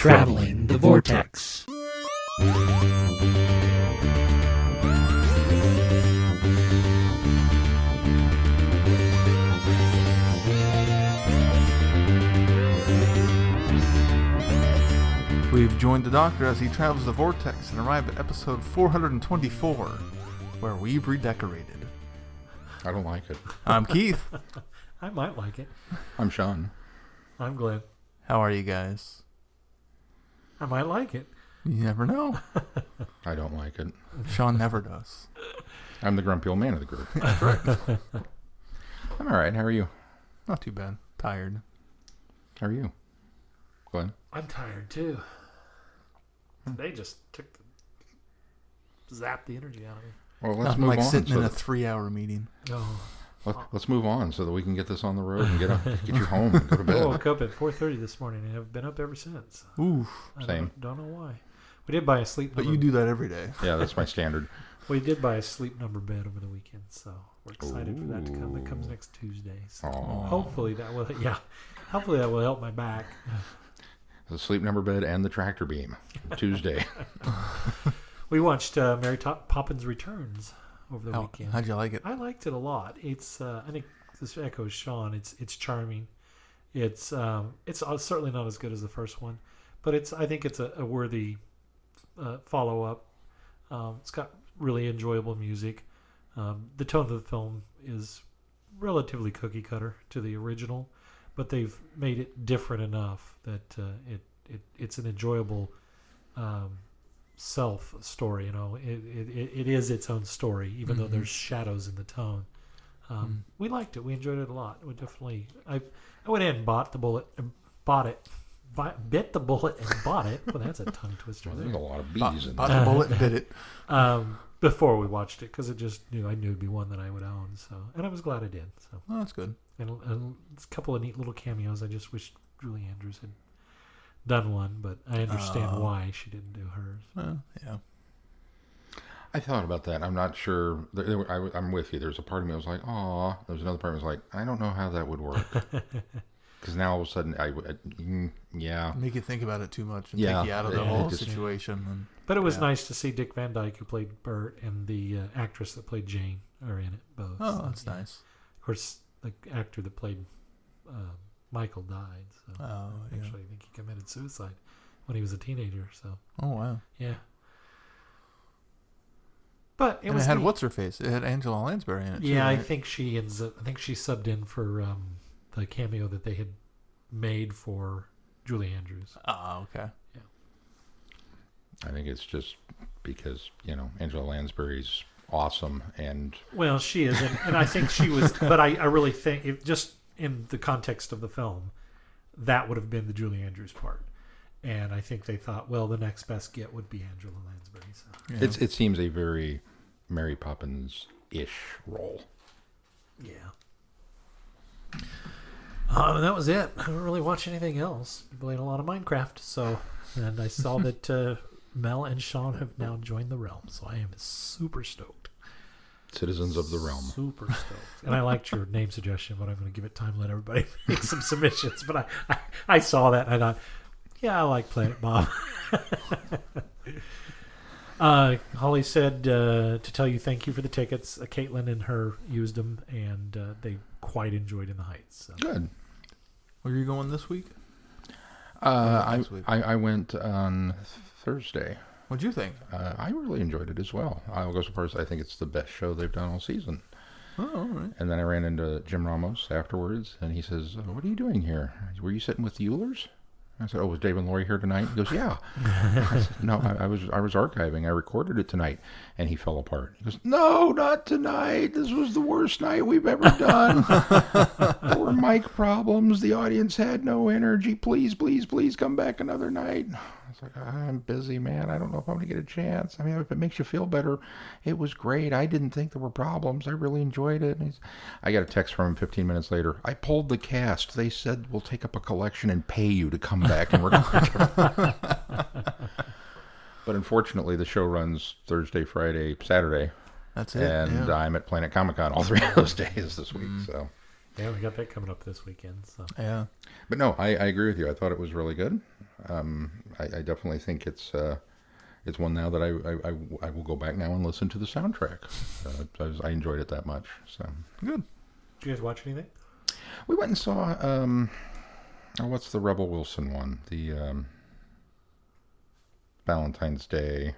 Traveling the Vortex. We've joined the Doctor as he travels the Vortex and arrive at episode 424, where we've redecorated. I don't like it. I'm Keith. I might like it. I'm Sean. I'm Glenn. How are you guys? I might like it. You never know. I don't like it. Sean never does. I'm the grumpy old man of the group. That's right. I'm all right. How are you? Not too bad. Tired. How are you, Glenn? I'm tired too. They just zapped the energy out of me. Well, let's Nothing move like on. sitting in a 3-hour meeting. Oh. Let's move on so that we can get this on the road and get you home and go to I bed. woke up at 4:30 this morning and have been up ever since. Oof. Same. Don't know why. We did buy a sleep number. But you do that every day. Yeah, that's my standard. We did buy a sleep number bed over the weekend, so we're excited for that to come. That comes next Tuesday. So Aw. hopefully that will help my back. The sleep number bed and the tractor beam. Tuesday. We watched Mary Poppins Returns over the weekend. How'd you like it? I liked it a lot. It's I think this echoes Sean. It's charming. It's certainly not as good as the first one, but I think it's a worthy follow up. It's got really enjoyable music. The tone of the film is relatively cookie cutter to the original, but they've made it different enough that it's an enjoyable self story. You know, it is its own story, even though there's shadows in the tone. We liked it. We enjoyed it a lot. We definitely. I went in and bit the bullet and bought it. Bit the bullet and bought it. Well, that's a tongue twister. Well, there's a lot of bees in Bought there. the bullet and bit it. Before we watched it, because I knew it'd be one that I would own. So, and I was glad I did. So, Oh, that's good. and a couple of neat little cameos. I just wish Julie Andrews had done one, but I understand why she didn't do hers. Yeah. I thought about that. I'm not sure. I'm with you. There's a part of me that was like, aw. There's another part of me that was like, I don't know how that would work. Because now all of a sudden, yeah. Make you think about it too much and Yeah, take you out of the it whole just- situation. And, But it was nice to see Dick Van Dyke, who played Bert, and the actress that played Jane are in it both. Oh, So, that's yeah. nice. Of course, the actor that played Michael died. So Oh, yeah. actually, I think he committed suicide when he was a teenager. So Oh, wow. yeah. But it And was it had neat. what's her face? It had Angela Lansbury in it. Yeah, too, I right? think she subbed in for the cameo that they had made for Julie Andrews. Oh, okay. I think it's just because, Angela Lansbury's awesome. And Well, she is, and I think she was. But I really think, just in the context of the film, that would have been the Julie Andrews part. And I think they thought, well, the next best get would be Angela Lansbury. So. Yeah. it seems a very Mary Poppins-ish role. Yeah. That was it. I didn't really watch anything else. I played a lot of Minecraft, and I saw that Mel and Sean have now joined the realm, so I am super stoked. Citizens of the realm. Super stoked. And I liked your name suggestion, but I'm going to give it time to let everybody make some submissions. But I saw that and I thought, yeah, I like Planet Bob. Holly said to tell you thank you for the tickets. Caitlin and her used them, and they quite enjoyed In the Heights. So. Good. Were you going this week? I next week? went on Thursday. What'd you think? I really enjoyed it as well. I'll go so far as I think it's the best show they've done all season. Oh, all right. And then I ran into Jim Ramos afterwards, and he says, "What are you doing here? Were you sitting with the Eulers?" I said, "Oh, was Dave and Lori here tonight?" He goes, "Yeah." I said, "No, I was archiving. I recorded it tonight." And he fell apart. He goes, "No, not tonight. This was the worst night we've ever done. There were mic problems. The audience had no energy. Please, please, please come back another night." I was like, "I'm busy, man. I don't know if I'm going to get a chance. I mean, if it makes you feel better, it was great. I didn't think there were problems. I really enjoyed it." And I got a text from him 15 minutes later. "I pulled the cast. They said we'll take up a collection and pay you to come back and record." But unfortunately, the show runs Thursday, Friday, Saturday. That's it. And yeah. I'm at Planet Comic Con all 3 of those days this week. So Yeah, we got that coming up this weekend. So Yeah. But no, I agree with you. I thought it was really good. I definitely think it's one now that I will go back now and listen to the soundtrack. I enjoyed it that much. So Good. did you guys watch anything? we went and saw what's the Rebel Wilson one? The Valentine's Day.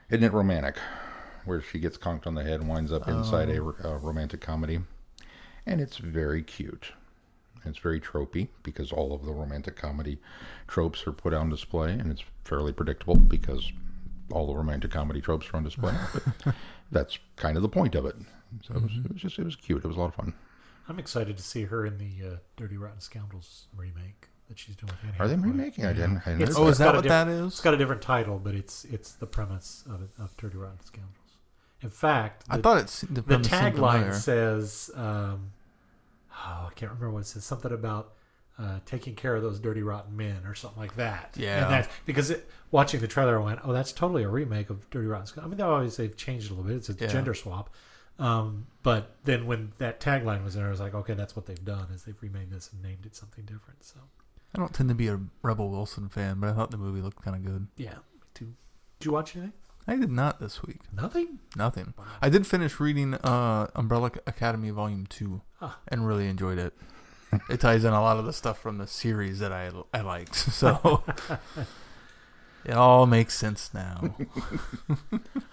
Isn't it romantic? Where she gets conked on the head and winds up inside a romantic comedy. And it's very cute. It's very tropey because all of the romantic comedy tropes are put on display, and it's fairly predictable because all the romantic comedy tropes are on display. But that's kind of the point of it. So it was cute. It was a lot of fun. I'm excited to see her in the Dirty Rotten Scoundrels remake that she's doing with Annie Are they Hathaway. remaking? I didn't. It's- Oh, is that got a what diff- that It's is? got a different title, but it's the premise of Dirty Rotten Scoundrels. In fact, I thought the premise seemed tagline familiar. says, I can't remember what it says. Something about taking care of those dirty, rotten men or something like that. Yeah. And that's because watching the trailer, I went, oh, that's totally a remake of Dirty Rotten Scoundrels. I mean, they've changed it a little bit. It's a gender swap. But then when that tagline was there, I was like, okay, that's what they've done is they've remade this and named it something different. So I don't tend to be a Rebel Wilson fan, but I thought the movie looked kind of good. yeah, me too. Did you watch anything? I did not this week. Nothing. Nothing. I did finish reading Umbrella Academy Volume 2 and really enjoyed it. It ties in a lot of the stuff from the series that I liked. So it all makes sense now.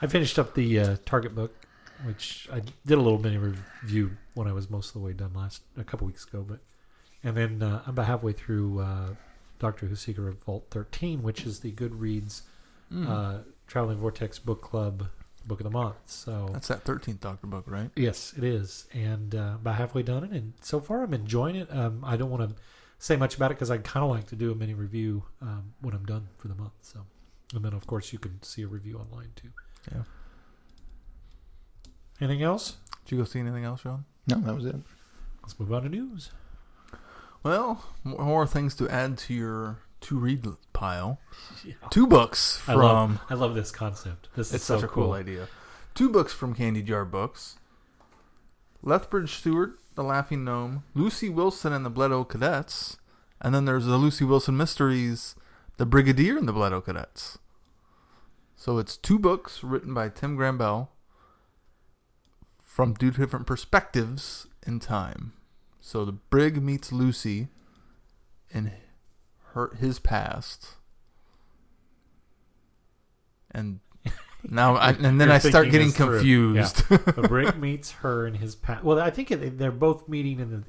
I finished up the Target book, which I did a little mini review when I was most of the way done a couple weeks ago. And then I'm about halfway through Doctor Who Secret of Vault 13, which is the Goodreads Traveling Vortex Book Club Book of the Month. So That's that 13th Doctor book, right? yes, it is, and about halfway done it, and so far I'm enjoying it. I don't want to say much about it because I kind of like to do a mini review when I'm done for the month. So, and then of course you can see a review online too. Yeah. Anything else? Did you go see anything else, Sean? No, that was it. Let's move on to news. Well, more things to add to your to-read pile. Yeah. 2 books from... I love this concept. This It's is so such a cool idea. 2 books from Candy Jar Books. Lethbridge Stewart, The Laughing Gnome, Lucy Wilson and the Bledo Cadets, and then there's the Lucy Wilson Mysteries, The Brigadier and the Bledo Cadets. So it's 2 books written by Tim Grambell from 2 different perspectives in time. So the Brig meets Lucy in his past, and now and then I start getting confused. Yeah. The Brig meets her in his past. Well, I think they're both meeting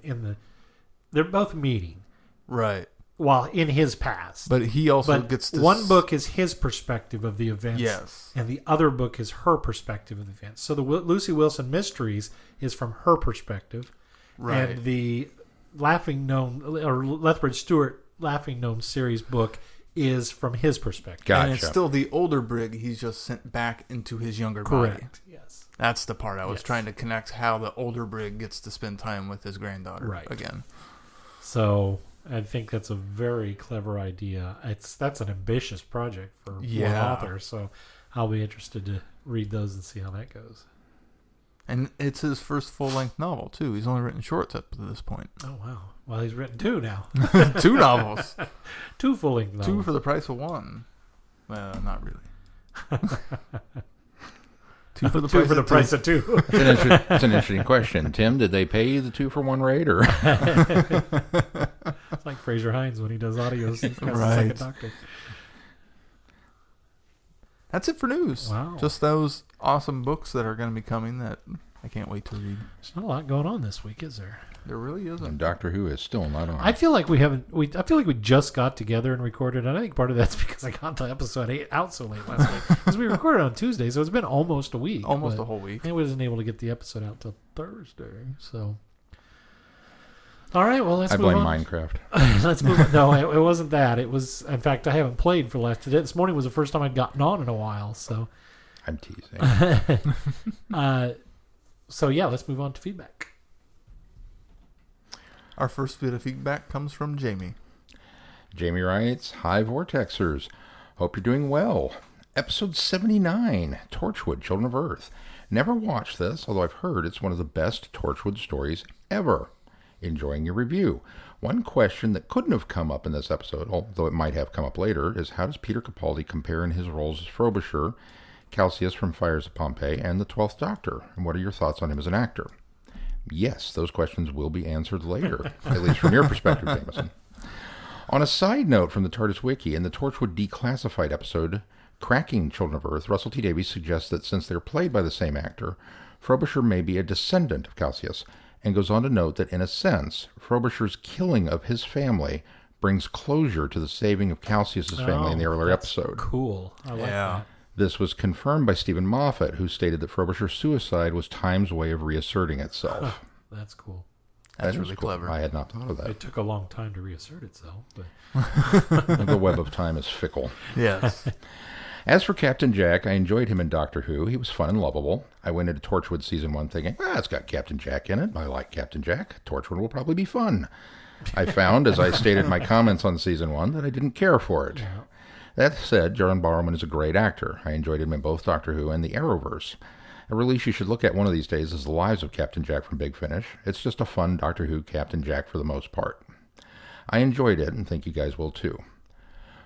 they're both meeting Right, while in his past. but he also But gets to one book is his perspective of the events, Yes, and the other book is her perspective of the events. So the Lucy Wilson Mysteries is from her perspective, right. and the Laughing Gnome or Lethbridge Stewart Laughing Gnome series book is from his perspective. Gotcha. And it's still the older Brig. He's just sent back into his younger body. Correct. Yes. That's the part I was Yes. trying to connect. How the older Brig gets to spend time with his granddaughter Right. again. So I think that's a very clever idea. That's an ambitious project for one Yeah. author. So I'll be interested to read those and see how that goes. And it's his first full-length novel too. He's only written shorts up to this point. Oh wow! Well, he's written 2 now. 2 novels, 2 full-length novels. 2 for the price of 1. Well, not really. 2 for the 2 price for the of price 2. of 2. It's an interesting question. Tim, did they pay you the 2-for-1 rate, or? It's like Fraser Hines when he does audios as the Right. second Doctor. That's it for news. Wow. Just those awesome books that are going to be coming that I can't wait to read. There's not a lot going on this week, is there? There really And isn't. Doctor Who is still not on. I feel like we haven't. I feel like we just got together and recorded, and I think part of that's because I got the episode 8 out so late last week. Because we recorded on Tuesday, so it's been almost a week. Almost but a whole week. I wasn't able to get the episode out till Thursday. So, all right. Well, let's I move blame on. Minecraft. Let's move on. No, it wasn't that. It was. In fact, I haven't played for the last today. This morning was the first time I'd gotten on in a while. So, I'm teasing. so yeah, let's move on to feedback. Our first bit of feedback comes from Jamie. Jamie writes, "Hi Vortexers. Hope you're doing well. Episode 79, Torchwood, Children of Earth. Never watched this, although I've heard it's one of the best Torchwood stories ever. Enjoying your review. One question that couldn't have come up in this episode, although it might have come up later, is how does Peter Capaldi compare in his roles as Frobisher, Calcius from Fires of Pompeii, and the 12th Doctor? And what are your thoughts on him as an actor? Yes, those questions will be answered later, at least from your perspective, Jameson. On a side note from the TARDIS Wiki, in the Torchwood Declassified episode, Cracking Children of Earth, Russell T. Davies suggests that since they're played by the same actor, Frobisher may be a descendant of Calcius, and goes on to note that in a sense, Frobisher's killing of his family brings closure to the saving of Calcius's family in the earlier episode. Cool. I like that. This was confirmed by Stephen Moffat, who stated that Frobisher's suicide was time's way of reasserting itself. That's cool. That's That is really cool. clever. I had not thought of that. It took a long time to reassert itself, but The web of time is fickle. Yes. As for Captain Jack, I enjoyed him in Doctor Who. He was fun and lovable. I went into Torchwood Season 1 thinking, it's got Captain Jack in it. I like Captain Jack. Torchwood will probably be fun. I found, as I stated in my comments on Season 1, that I didn't care for it. yeah. That said, John Barrowman is a great actor. I enjoyed him in both Doctor Who and the Arrowverse. A release you should look at one of these days is The Lives of Captain Jack from Big Finish. It's just a fun Doctor Who Captain Jack for the most part. I enjoyed it and think you guys will too.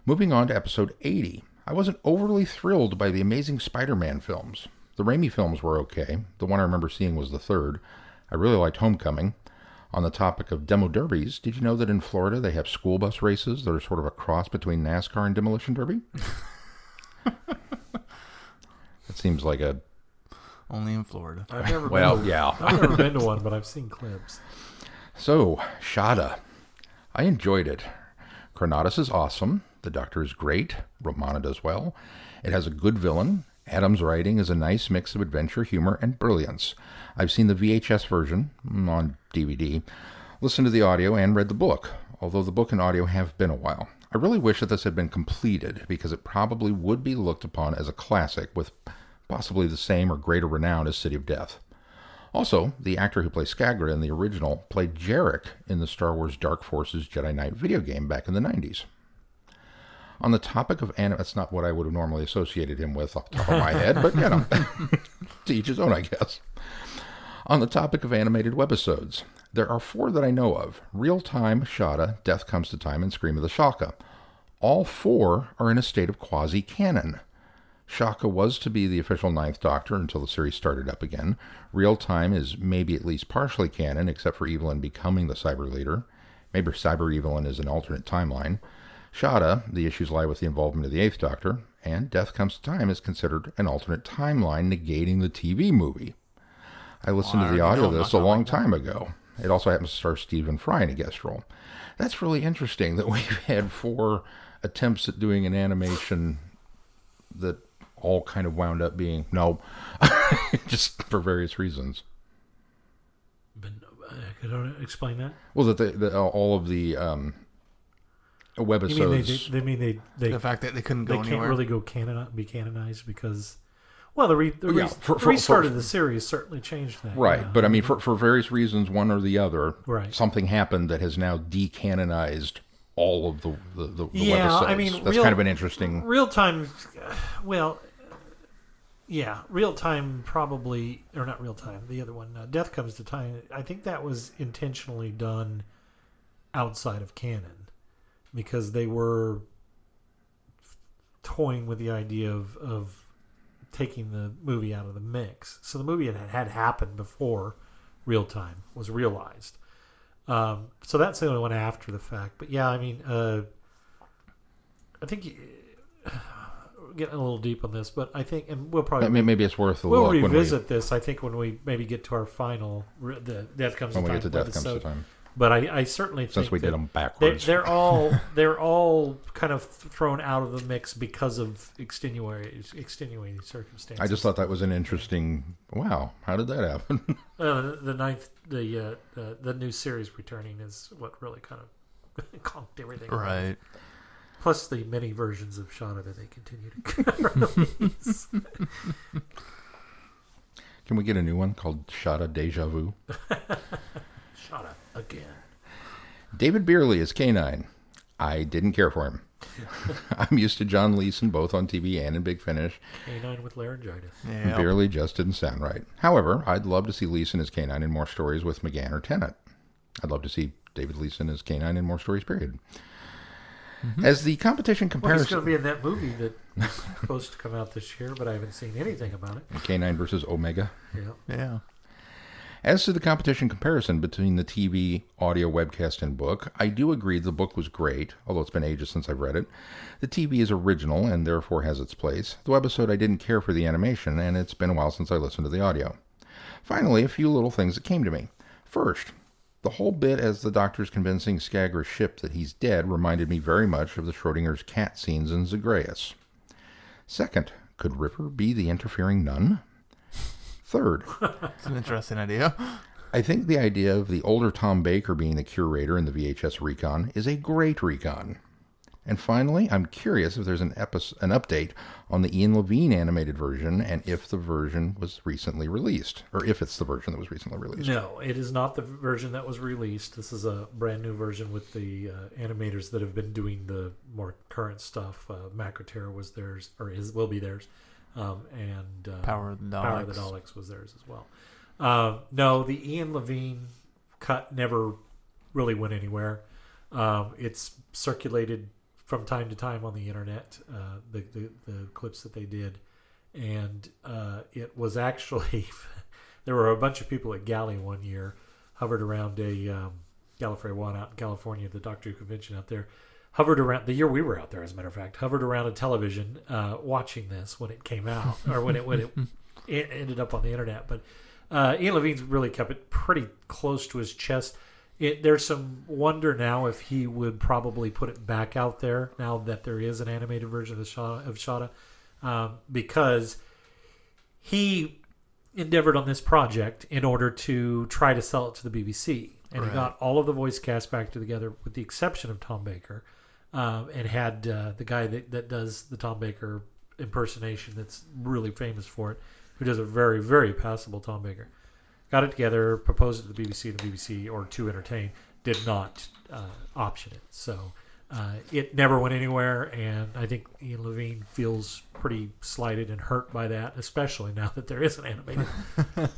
Moving on to episode 80. I wasn't overly thrilled by the Amazing Spider-Man films. The Raimi films were okay. The one I remember seeing was the third. I really liked Homecoming. On the topic of demo derbies, did you know that in Florida they have school bus races that are sort of a cross between NASCAR and Demolition Derby? It seems like a... Only in Florida. I've never Well, been to, yeah. I've never been to one, but I've seen clips. So, Shada. I enjoyed it. Chronotis is awesome. The Doctor is great. Romana does well. It has a good villain. Adam's writing is a nice mix of adventure, humor, and brilliance. I've seen the VHS version on DVD, listened to the audio, and read the book, although the book and audio have been a while. I really wish that this had been completed, because it probably would be looked upon as a classic with possibly the same or greater renown as City of Death. Also, the actor who plays Skagra in the original played Jarek in the Star Wars Dark Forces Jedi Knight video game back in the 90s. On the topic of anime, that's not what I would have normally associated him with off the top of my head, but, to each his own, I guess. On the topic of animated webisodes, there are 4 that I know of. Real Time, Shada, Death Comes to Time, and Scream of the Shaka. All 4 are in a state of quasi-canon. Shaka was to be the official 9th Doctor until the series started up again. Real Time is maybe at least partially canon, except for Evelyn becoming the Cyber Leader. Maybe Cyber Evelyn is an alternate timeline. Shada, the issues lie with the involvement of the 8th Doctor, and Death Comes to Time is considered an alternate timeline negating the TV movie. I listened to the audio of this a long time ago. It also happens to star Stephen Fry in a guest role. That's really interesting that we've had 4 attempts at doing an animation that all kind of wound up being no, just for various reasons. But could I explain that? Well, that all of the webisodes. You mean they The fact that they couldn't go they can't anywhere. really go be canonized because, well, the for restart of the series certainly changed that. Right, yeah. but I mean, for various reasons, one or the other, Right. something happened that has now decanonized all of the Yeah, webisodes. I mean, that's kind of an interesting. Real time. Well, yeah, real time probably, or not real time. The other one, Death Comes to Time. I think that was intentionally done outside of canon because they were toying with the idea of taking the movie out of the mix. So the movie had happened before real time was realized. So that's the only one after the fact. But yeah, I mean, I think we're getting a little deep on this, but I think, and we'll probably Maybe it's worth a we'll look revisit this. I think when we maybe get to our final, the Death Comes when to we Time get to Death Comes to episode. Time. But I certainly think Since we did that them backwards. they're all kind of thrown out of the mix because of extenuating circumstances. I just thought that was an interesting. Wow, how did that happen? the new series returning is what really kind of conked everything. Right. Plus the many versions of Shada that they continue to release. Can we get a new one called Shada Deja Vu? Shada again. David Beerley is K9. I didn't care for him. I'm used to John Leeson both on TV and in Big Finish. Canine with laryngitis. Yeah. Barely just didn't sound right. However, I'd love to see Leeson as Canine in more stories with McGann or Tennant. I'd love to see David Leeson as Canine in more stories, period. As the competition Well, he's comparison... going to be in that movie that was supposed to come out this year, but I haven't seen anything about it. Canine versus Omega. Yeah. Yeah. As to the competition comparison between the TV, audio, webcast, and book, I do agree the book was great, although it's been ages since I've read it. The TV is original and therefore has its place. The webisode, I didn't care for the animation, and it's been a while since I listened to the audio. Finally, a few little things that came to me. First, the whole bit as the doctor's convincing Skagra's ship that he's dead reminded me very much of the Schrodinger's cat scenes in Zagreus. Second, could Ripper be the interfering nun? Third, It's an interesting idea. I think the idea of the older Tom Baker being the curator in the VHS recon is a great recon. And finally, I'm curious if there's an update on the Ian Levine animated version and if the version was recently released, or if it's the version that was recently released. No, it is not the version that was released. This is a brand new version with the animators that have been doing the more current stuff. Macroterra was theirs, or will be theirs. And Power of the Daleks. Power of the Daleks was theirs as well. No, the Ian Levine cut never really went anywhere. It's circulated from time to time on the internet, the clips that they did. And it was actually, there were a bunch of people at Galley one year, hovered around a Gallifrey One out in California, the Doctor Who convention out there, hovered around, the year we were out there, as a matter of fact, hovered around a television watching this when it came out, or when it ended up on the internet. But Ian Levine's really kept it pretty close to his chest. There's some wonder now if he would probably put it back out there now that there is an animated version of Shada, because he endeavored on this project in order to try to sell it to the BBC. And he got all of the voice cast back together with the exception of Tom Baker, and had the guy that does the Tom Baker impersonation that's really famous for it, who does a very, very passable Tom Baker. Got it together, proposed it to the BBC, and the BBC, or to entertain, did not option it. So it never went anywhere, and I think Ian Levine feels pretty slighted and hurt by that, especially now that there is an animated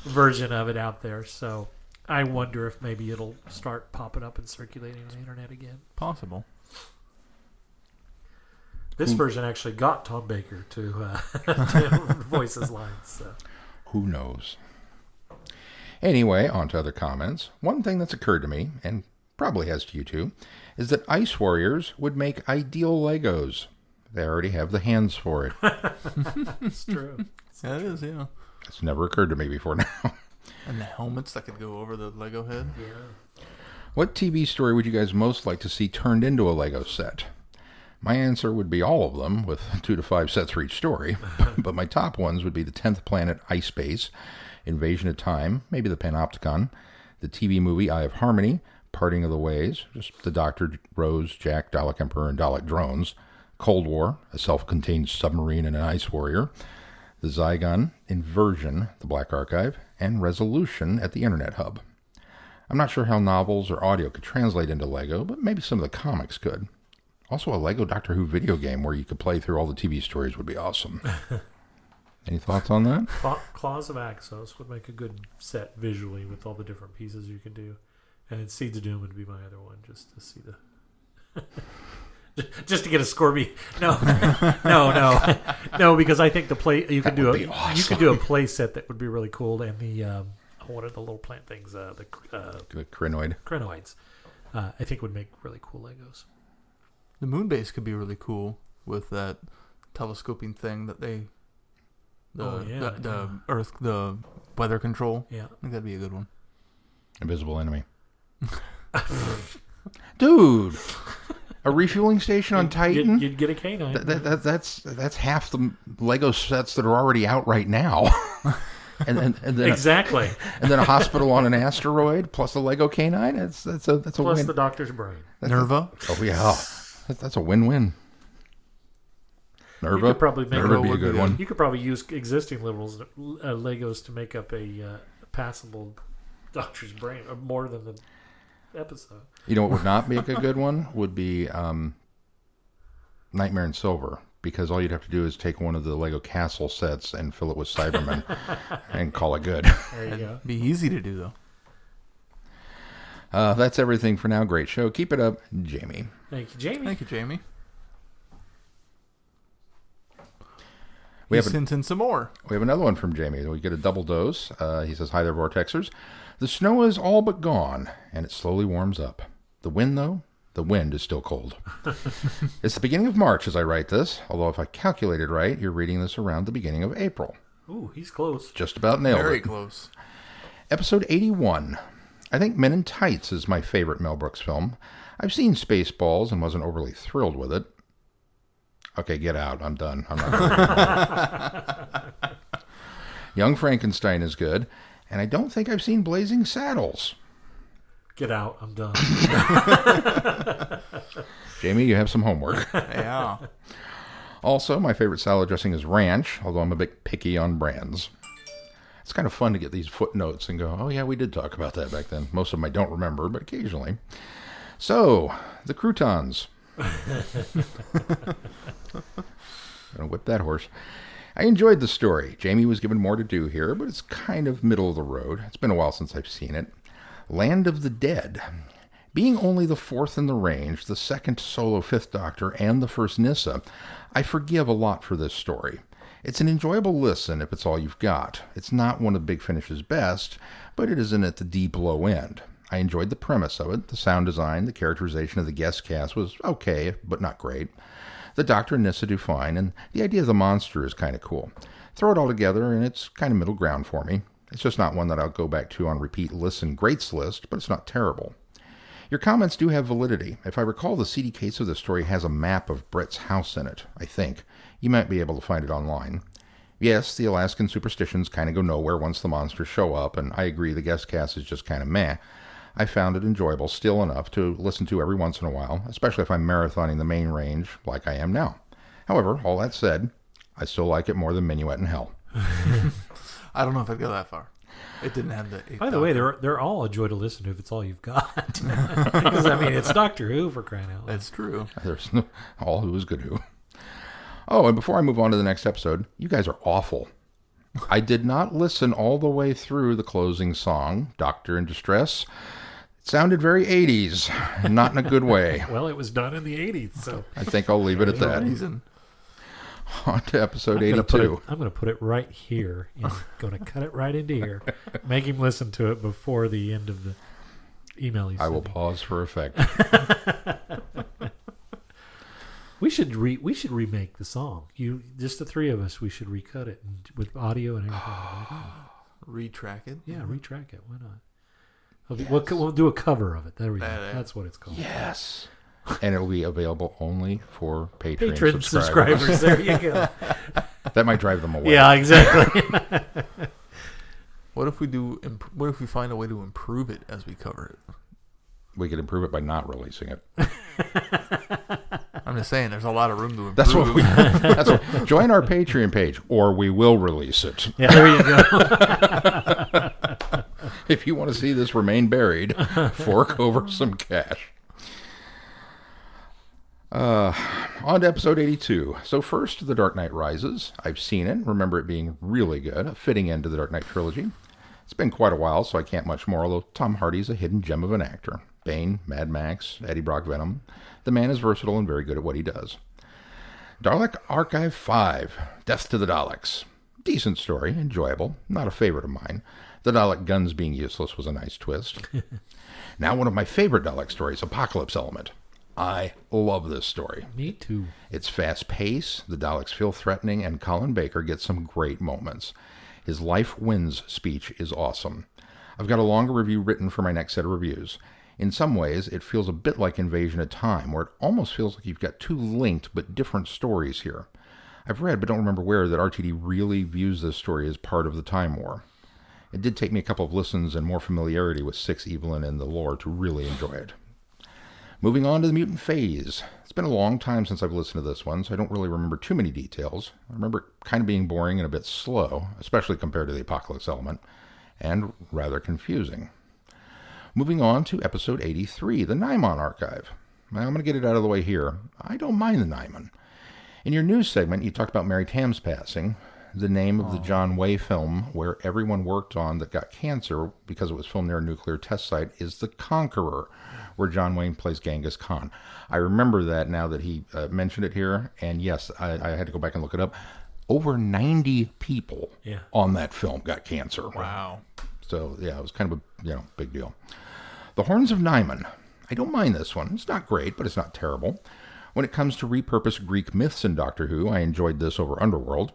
version of it out there. So I wonder if maybe it'll start popping up and circulating on the internet again. Possible. This version actually got Tom Baker to voice his lines. So. Who knows? Anyway, on to other comments. One thing that's occurred to me, and probably has to you too, is that Ice Warriors would make ideal Legos. They already have the hands for it. It's true. Yeah, it is, yeah. It's never occurred to me before now. And the helmets that could go over the Lego head. Yeah. What TV story would you guys most like to see turned into a Lego set? My answer would be all of them, with 2 to 5 sets for each story. But my top ones would be the 10th Planet Ice Base, Invasion of Time, maybe the Panopticon, the TV movie Eye of Harmony, Parting of the Ways, just the Doctor, Rose, Jack, Dalek Emperor, and Dalek drones, Cold War, a self-contained submarine and an ice warrior, the Zygon, Inversion, the Black Archive, and Resolution at the Internet Hub. I'm not sure how novels or audio could translate into Lego, but maybe some of the comics could. Also, a Lego Doctor Who video game where you could play through all the TV stories would be awesome. Any thoughts on that? Claws of Axos would make a good set visually with all the different pieces you can do. And Seeds of Doom would be my other one, just to see the... just to get a Scorby. No, because I think the play you could do you could do a play set that would be really cool, and the what are the little plant things? The Crinoid. crinoids. I think would make really cool Legos. The moon base could be really cool with that telescoping thing that they... The Earth, the weather control. Yeah. I think that'd be a good one. Invisible Enemy. Dude! A refueling station on Titan? You'd get a canine. That's half the Lego sets that are already out right now. and then exactly. And then a hospital on an asteroid plus a Lego canine. That's a plus win. the doctor's brain. Nerva. Oh yeah, that's a win-win. Nerva. You could probably make Nerva would be a good one. You could probably use existing Legos to make up a passable doctor's brain, or more than the episode. You know what would not make a good one would be Nightmare in Silver, because all you'd have to do is take one of the Lego Castle sets and fill it with Cybermen and call it good. There you go. Be easy to do, though. That's everything for now. Great show. Keep it up, Jamie. Thank you, Jamie. Thank you, Jamie. We He have sent in some more. We have another one from Jamie. We get a double dose. He says, "Hi there, Vortexers. The snow is all but gone, and it slowly warms up. The wind, though, the wind is still cold." It's the beginning of March as I write this, although if I calculated right, you're reading this around the beginning of April. Ooh, he's close. Just about nailed Very it. close. Episode 81. I think Men in Tights is my favorite Mel Brooks film. I've seen Spaceballs and wasn't overly thrilled with it. Okay, get out. I'm done. I'm not going to read it. Young Frankenstein is good, and I don't think I've seen Blazing Saddles. Get out. I'm done. Jamie, you have some homework. Yeah. Also, my favorite salad dressing is ranch, although I'm a bit picky on brands. It's kind of fun to get these footnotes and go, oh yeah, we did talk about that back then. Most of them I don't remember, but occasionally. So, the croutons. Gonna whip that horse. I enjoyed the story. Jamie was given more to do here, but it's kind of middle of the road. It's been a while since I've seen it. Land of the Dead. Being only the fourth in the range, the second solo Fifth Doctor, and the first Nyssa, I forgive a lot for this story. It's an enjoyable listen if it's all you've got. It's not one of Big Finish's best, but it isn't at the deep low end. I enjoyed the premise of it. The sound design, the characterization of the guest cast was okay, but not great. The Doctor and Nyssa do fine, and the idea of the monster is kind of cool. Throw it all together, and it's kind of middle ground for me. It's just not one that I'll go back to on repeat listen greats list, but it's not terrible. Your comments do have validity. If I recall, the CD case of the story has a map of Brett's house in it, I think. You might be able to find it online. Yes, the Alaskan superstitions kind of go nowhere once the monsters show up, and I agree the guest cast is just kind of meh. I found it enjoyable still enough to listen to every once in a while, especially if I'm marathoning the main range like I am now. However, all that said, I still like it more than Minuet in Hell. I don't know if I'd go that far. It didn't have the... By the way, they're all a joy to listen to if it's all you've got. Because, I mean, it's Doctor Who for crying out loud. That's true. There's all who is good who. Oh, and before I move on to the next episode, you guys are awful. I did not listen all the way through the closing song, Doctor in Distress. It sounded very 80s, and not in a good way. Well, it was done in the 80s, so... I think I'll leave it at No that. reason. On to episode I'm 82. going to put it right here. I'm going to cut it right into here. Make him listen to it before the end of the email he sent I will me. pause for effect. We should remake the song. Just the three of us. We should recut it with audio and everything. Retrack it. Yeah, retrack it. Why not? We'll do a cover of it. There we go. That's what it's called. Yes. And it will be available only for Patreon Patron subscribers. subscribers. There you go. That might drive them away. Yeah, exactly. What if we find a way to improve it as we cover it? We could improve it by not releasing it. I'm just saying, there's a lot of room to improve. That's what we. That's what. Join our Patreon page, or we will release it. Yeah, there you go. If you want to see this remain buried, fork over some cash. On to episode 82. So first, The Dark Knight Rises. I've seen it. Remember it being really good. A fitting end to the Dark Knight trilogy. It's been quite a while, so I can't much more, although Tom Hardy's a hidden gem of an actor. Bane, Mad Max, Eddie Brock Venom. The man is versatile and very good at what he does. Dalek Archive 5. Death to the Daleks. Decent story. Enjoyable. Not a favorite of mine. The Dalek guns being useless was a nice twist. Now one of my favorite Dalek stories, Apocalypse Element. I love this story. Me too. It's fast-paced, the Daleks feel threatening, and Colin Baker gets some great moments. His Life Wins speech is awesome. I've got a longer review written for my next set of reviews. In some ways, it feels a bit like Invasion of Time, where it almost feels like you've got two linked but different stories here. I've read, but don't remember where, that RTD really views this story as part of the Time War. It did take me a couple of listens and more familiarity with Six Evelyn and the lore to really enjoy it. Moving on to the mutant phase. It's been a long time since I've listened to this one, so I don't really remember too many details. I remember it kind of being boring and a bit slow, especially compared to the Apocalypse Element, and rather confusing. Moving on to episode 83, the Nymon Archive. Well, I'm going to get it out of the way here. I don't mind the Nyman. In your news segment, you talked about Mary Tamm's passing. The name of the John Way film where everyone worked on that got cancer because it was filmed near a nuclear test site is The Conqueror, where John Wayne plays Genghis Khan. I remember that now that he mentioned it here, and yes, I had to go back and look it up. Over 90 people on that film got cancer. Wow. So, yeah, it was kind of a big deal. The Horns of Nyman. I don't mind this one. It's not great, but it's not terrible. When it comes to repurposed Greek myths in Doctor Who, I enjoyed this over Underworld.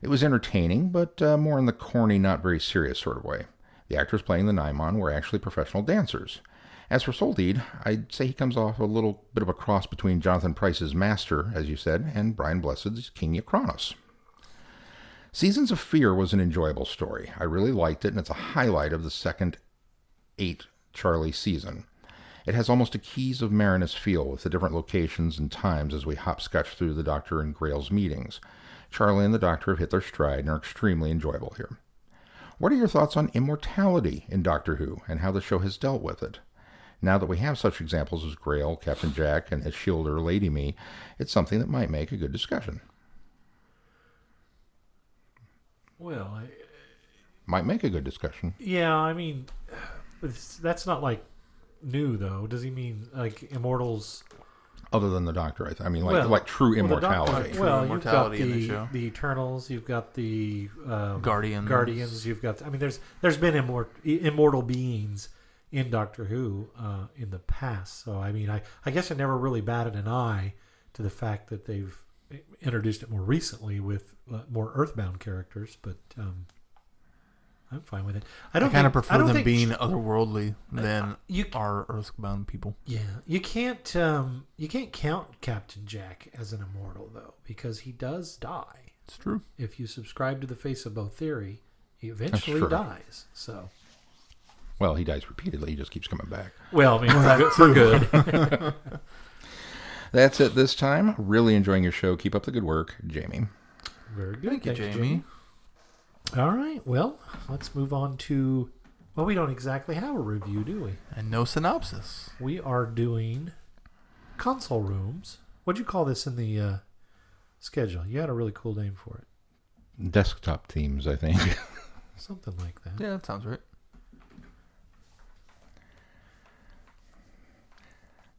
It was entertaining, but more in the corny, not very serious sort of way. The actors playing the Nymon were actually professional dancers. As for Soldeed, I'd say he comes off a little bit of a cross between Jonathan Pryce's Master, as you said, and Brian Blessed's King Yukronos. Seasons of Fear was an enjoyable story. I really liked it, and it's a highlight of the second 8 Charlie season. It has almost a Keys of Marinus feel with the different locations and times as we hopscotch through the Doctor and Grail's meetings. Charlie and the Doctor have hit their stride and are extremely enjoyable here. What are your thoughts on immortality in Doctor Who and how the show has dealt with it? Now that we have such examples as Grail, Captain Jack, and Ashildr Lady Me, it's something that might make a good discussion. Well, Might make a good discussion. yeah, I mean, that's not like new though. Does he mean like immortals? Other than the Doctor, I mean, Well, like true well, the Doctor- immortality. Well, immortality in the you've show. got the Eternals. You've got the Guardians. You've got. I mean, there's been immortal beings in Doctor Who in the past. So I mean, I guess I never really batted an eye to the fact that they've introduced it more recently with more Earthbound characters. But I'm fine with it. I kind of prefer them being otherworldly than you our Earthbound people. Yeah, you can't count Captain Jack as an immortal though, because he does die. It's true. If you subscribe to the Face of Both theory, he eventually dies. So, Well, he dies repeatedly. He just keeps coming back. well, I mean, for good. That's it this time. Really enjoying your show. Keep up the good work, Jamie. Very good. Thank you, Thanks, Jamie. All right. Well, let's move on to. Well, we don't exactly have a review, do we? And no synopsis. We are doing console rooms. What'd you call this in the schedule? You had a really cool name for it. Desktop themes, I think. Something like that. Yeah, that sounds right.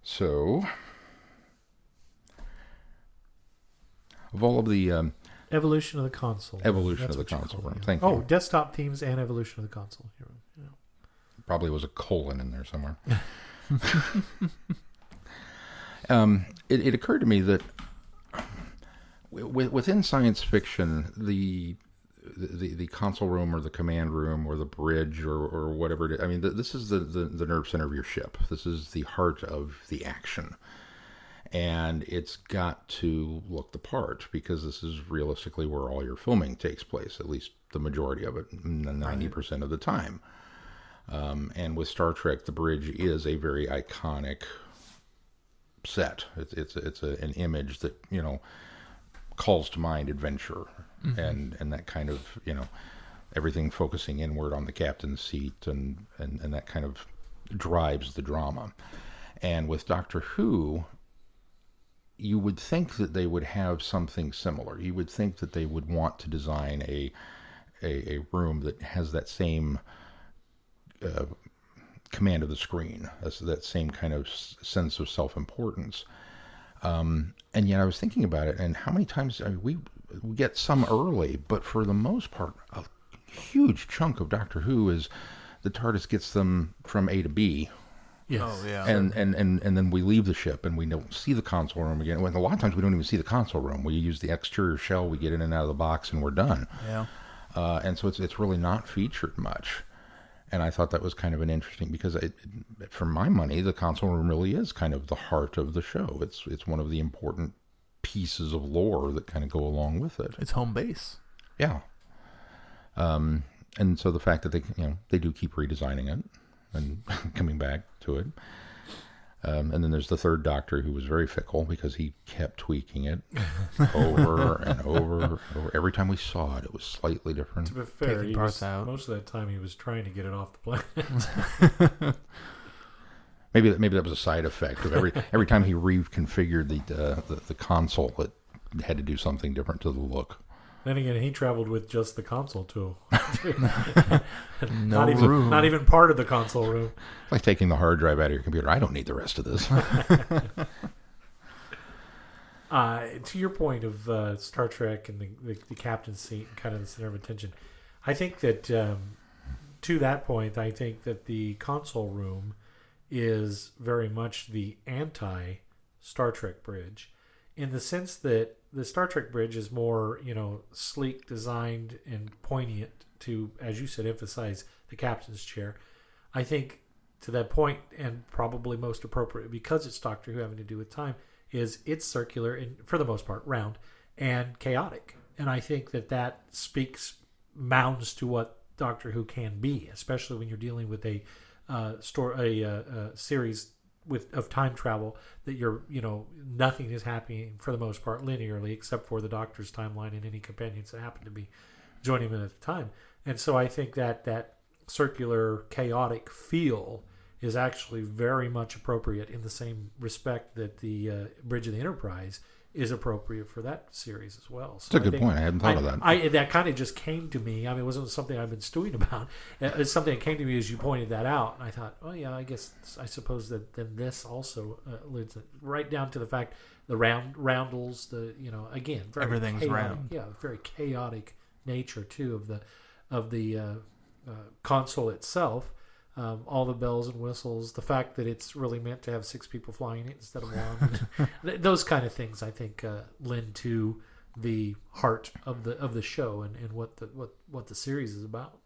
So, of all of the Evolution of the console. evolution That's of the what you console call room, it. thank Oh, you. desktop themes and evolution of the console. Yeah. Probably was a colon in there somewhere. It occurred to me that within science fiction, the console room or the command room or the bridge or whatever it is, I mean, this is the nerve center of your ship. This is the heart of the action. And it's got to look the part because this is realistically where all your filming takes place, at least the majority of it, 90% of the time. And with Star Trek, the bridge is a very iconic set. It's an image that, calls to mind adventure and that kind of, everything focusing inward on the captain's seat and that kind of drives the drama. And with Doctor Who, you would think that they would have something similar. You would think that they would want to design a room that has that same command of the screen, that same kind of sense of self-importance. And yet I was thinking about it, and how many times we get some early, but for the most part, a huge chunk of Doctor Who is the TARDIS gets them from A to B. Yes. Oh, yeah. And then we leave the ship and we don't see the console room again. Well, a lot of times we don't even see the console room. We use the exterior shell, we get in and out of the box, and we're done. Yeah. And so it's really not featured much. And I thought that was kind of an interesting, because for my money, the console room really is kind of the heart of the show. It's one of the important pieces of lore that kind of go along with it. It's home base. Yeah. And so the fact that they do keep redesigning it and coming back to it. And then there's the third Doctor, who was very fickle because he kept tweaking it over and over. Every time we saw it, it was slightly different. To be fair, Taking parts out. most of that time he was trying to get it off the planet. Maybe that was a side effect of every time he reconfigured the console, it had to do something different to the look. Then again, he traveled with just the console too. No room. Not even part of the console room. It's like taking the hard drive out of your computer. I don't need the rest of this. To your point of Star Trek and the captain's seat and kind of the center of attention, I think that to that point, I think that the console room is very much the anti-Star Trek bridge, in the sense that the Star Trek bridge is more, sleek, designed, and poignant to, as you said, emphasize the captain's chair. I think to that point, and probably most appropriate because it's Doctor Who having to do with time, is it's circular and, for the most part, round and chaotic. And I think that speaks mounds to what Doctor Who can be, especially when you're dealing with a series of time travel that nothing is happening for the most part linearly except for the Doctor's timeline and any companions that happen to be joining him at the time. And so I think that circular chaotic feel is actually very much appropriate in the same respect that the Bridge of the Enterprise is appropriate for that series as well. So That's a good point. I hadn't thought of that. That kind of just came to me. I mean, it wasn't something I've been stewing about. It's something that came to me as you pointed that out. And I thought, oh yeah, I suppose that then this also leads right down to the fact the roundels, again, very everything's chaotic, round. Yeah, very chaotic nature too of the console itself. All the bells and whistles, the fact that it's really meant to have 6 people flying it instead of one, those kind of things I think lend to the heart of the show and what the series is about.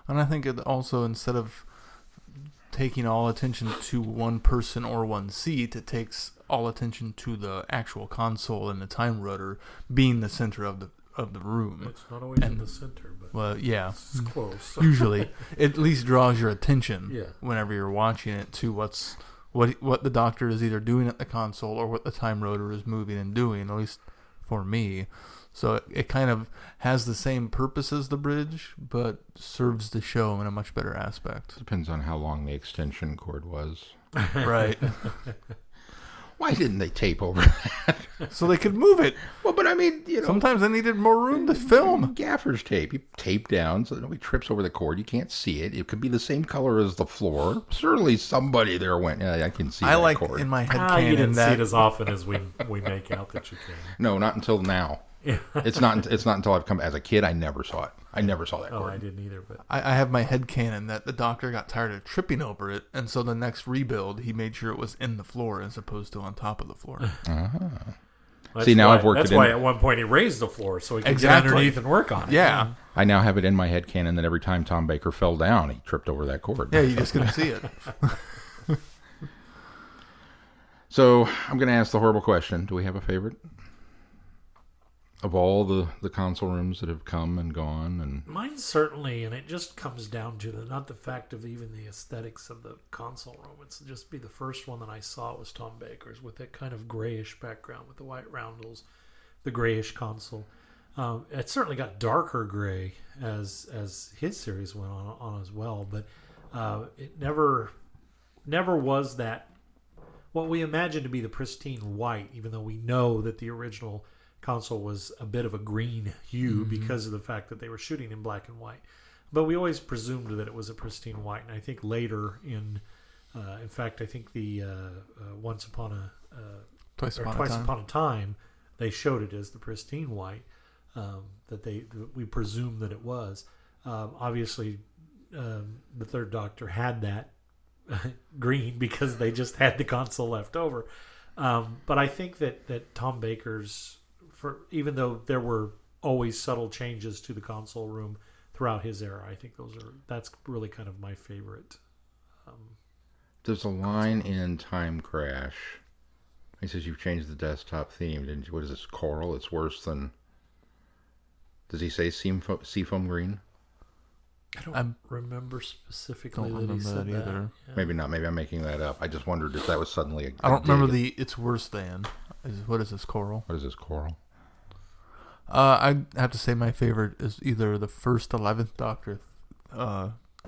And I think it also, instead of taking all attention to one person or one seat, it takes all attention to the actual console and the time rudder being the center of the room. It's not always in the center, but yeah, it's close. Usually, it at least draws your attention Yeah. whenever you're watching it to what the Doctor is either doing at the console or what the time rotor is moving and doing. At least for me, so it kind of has the same purpose as the bridge, but serves the show in a much better aspect. Depends on how long the extension cord was. Right. Why didn't they tape over that? So they could move it. Well, but I mean, Sometimes they needed more room to film. Gaffer's tape. You tape down so that nobody trips over the cord. You can't see it. It could be the same color as the floor. Certainly somebody there went, yeah, I can see that I cord. in my head You canon didn't see that it as often as we make out that you can. No, not until now. It's not until I've come as a kid. I never saw it. I never saw that Oh, cord. I didn't either. But I have my head canon that the Doctor got tired of tripping over it, and so the next rebuild he made sure it was in the floor as opposed to on top of the floor. See, now I've worked That's it in. why at one point he raised the floor so he could Exactly. get underneath and work on it. Yeah, I now have it in my head canon that every time Tom Baker fell down, he tripped over that cord. yeah, you just couldn't see it. So I'm going to ask the horrible question. Do we have a favorite? Of all the console rooms that have come and gone, and Mine certainly, and it just comes down to not the fact of even the aesthetics of the console room. It's just be the first one that I saw was Tom Baker's with that kind of grayish background with the white roundels, the grayish console. It certainly got darker gray as his series went on as well, but it never was that what we imagine to be the pristine white, even though we know that the original console was a bit of a green hue because of the fact that they were shooting in black and white. But we always presumed that it was a pristine white. And I think later in fact, I think the Twice Upon a Time, they showed it as the pristine white we presumed that it was. Obviously, the Third Doctor had that green because they just had the console left over. But I think that Tom Baker's, even though there were always subtle changes to the console room throughout his era, I think that's really kind of my favorite. there's a line in Time Crash. He says you've changed the desktop theme. Didn't you? What is this? Coral? It's worse than. Does he say seafoam green? I don't remember specifically Don't that he remember said that that. either. Yeah. Maybe not. Maybe I'm making that up. I just wondered if that was suddenly a I don't remember dig. it's worse than. What is this, coral? What is this, coral? I'd have to say my favorite is either the first 11th Doctor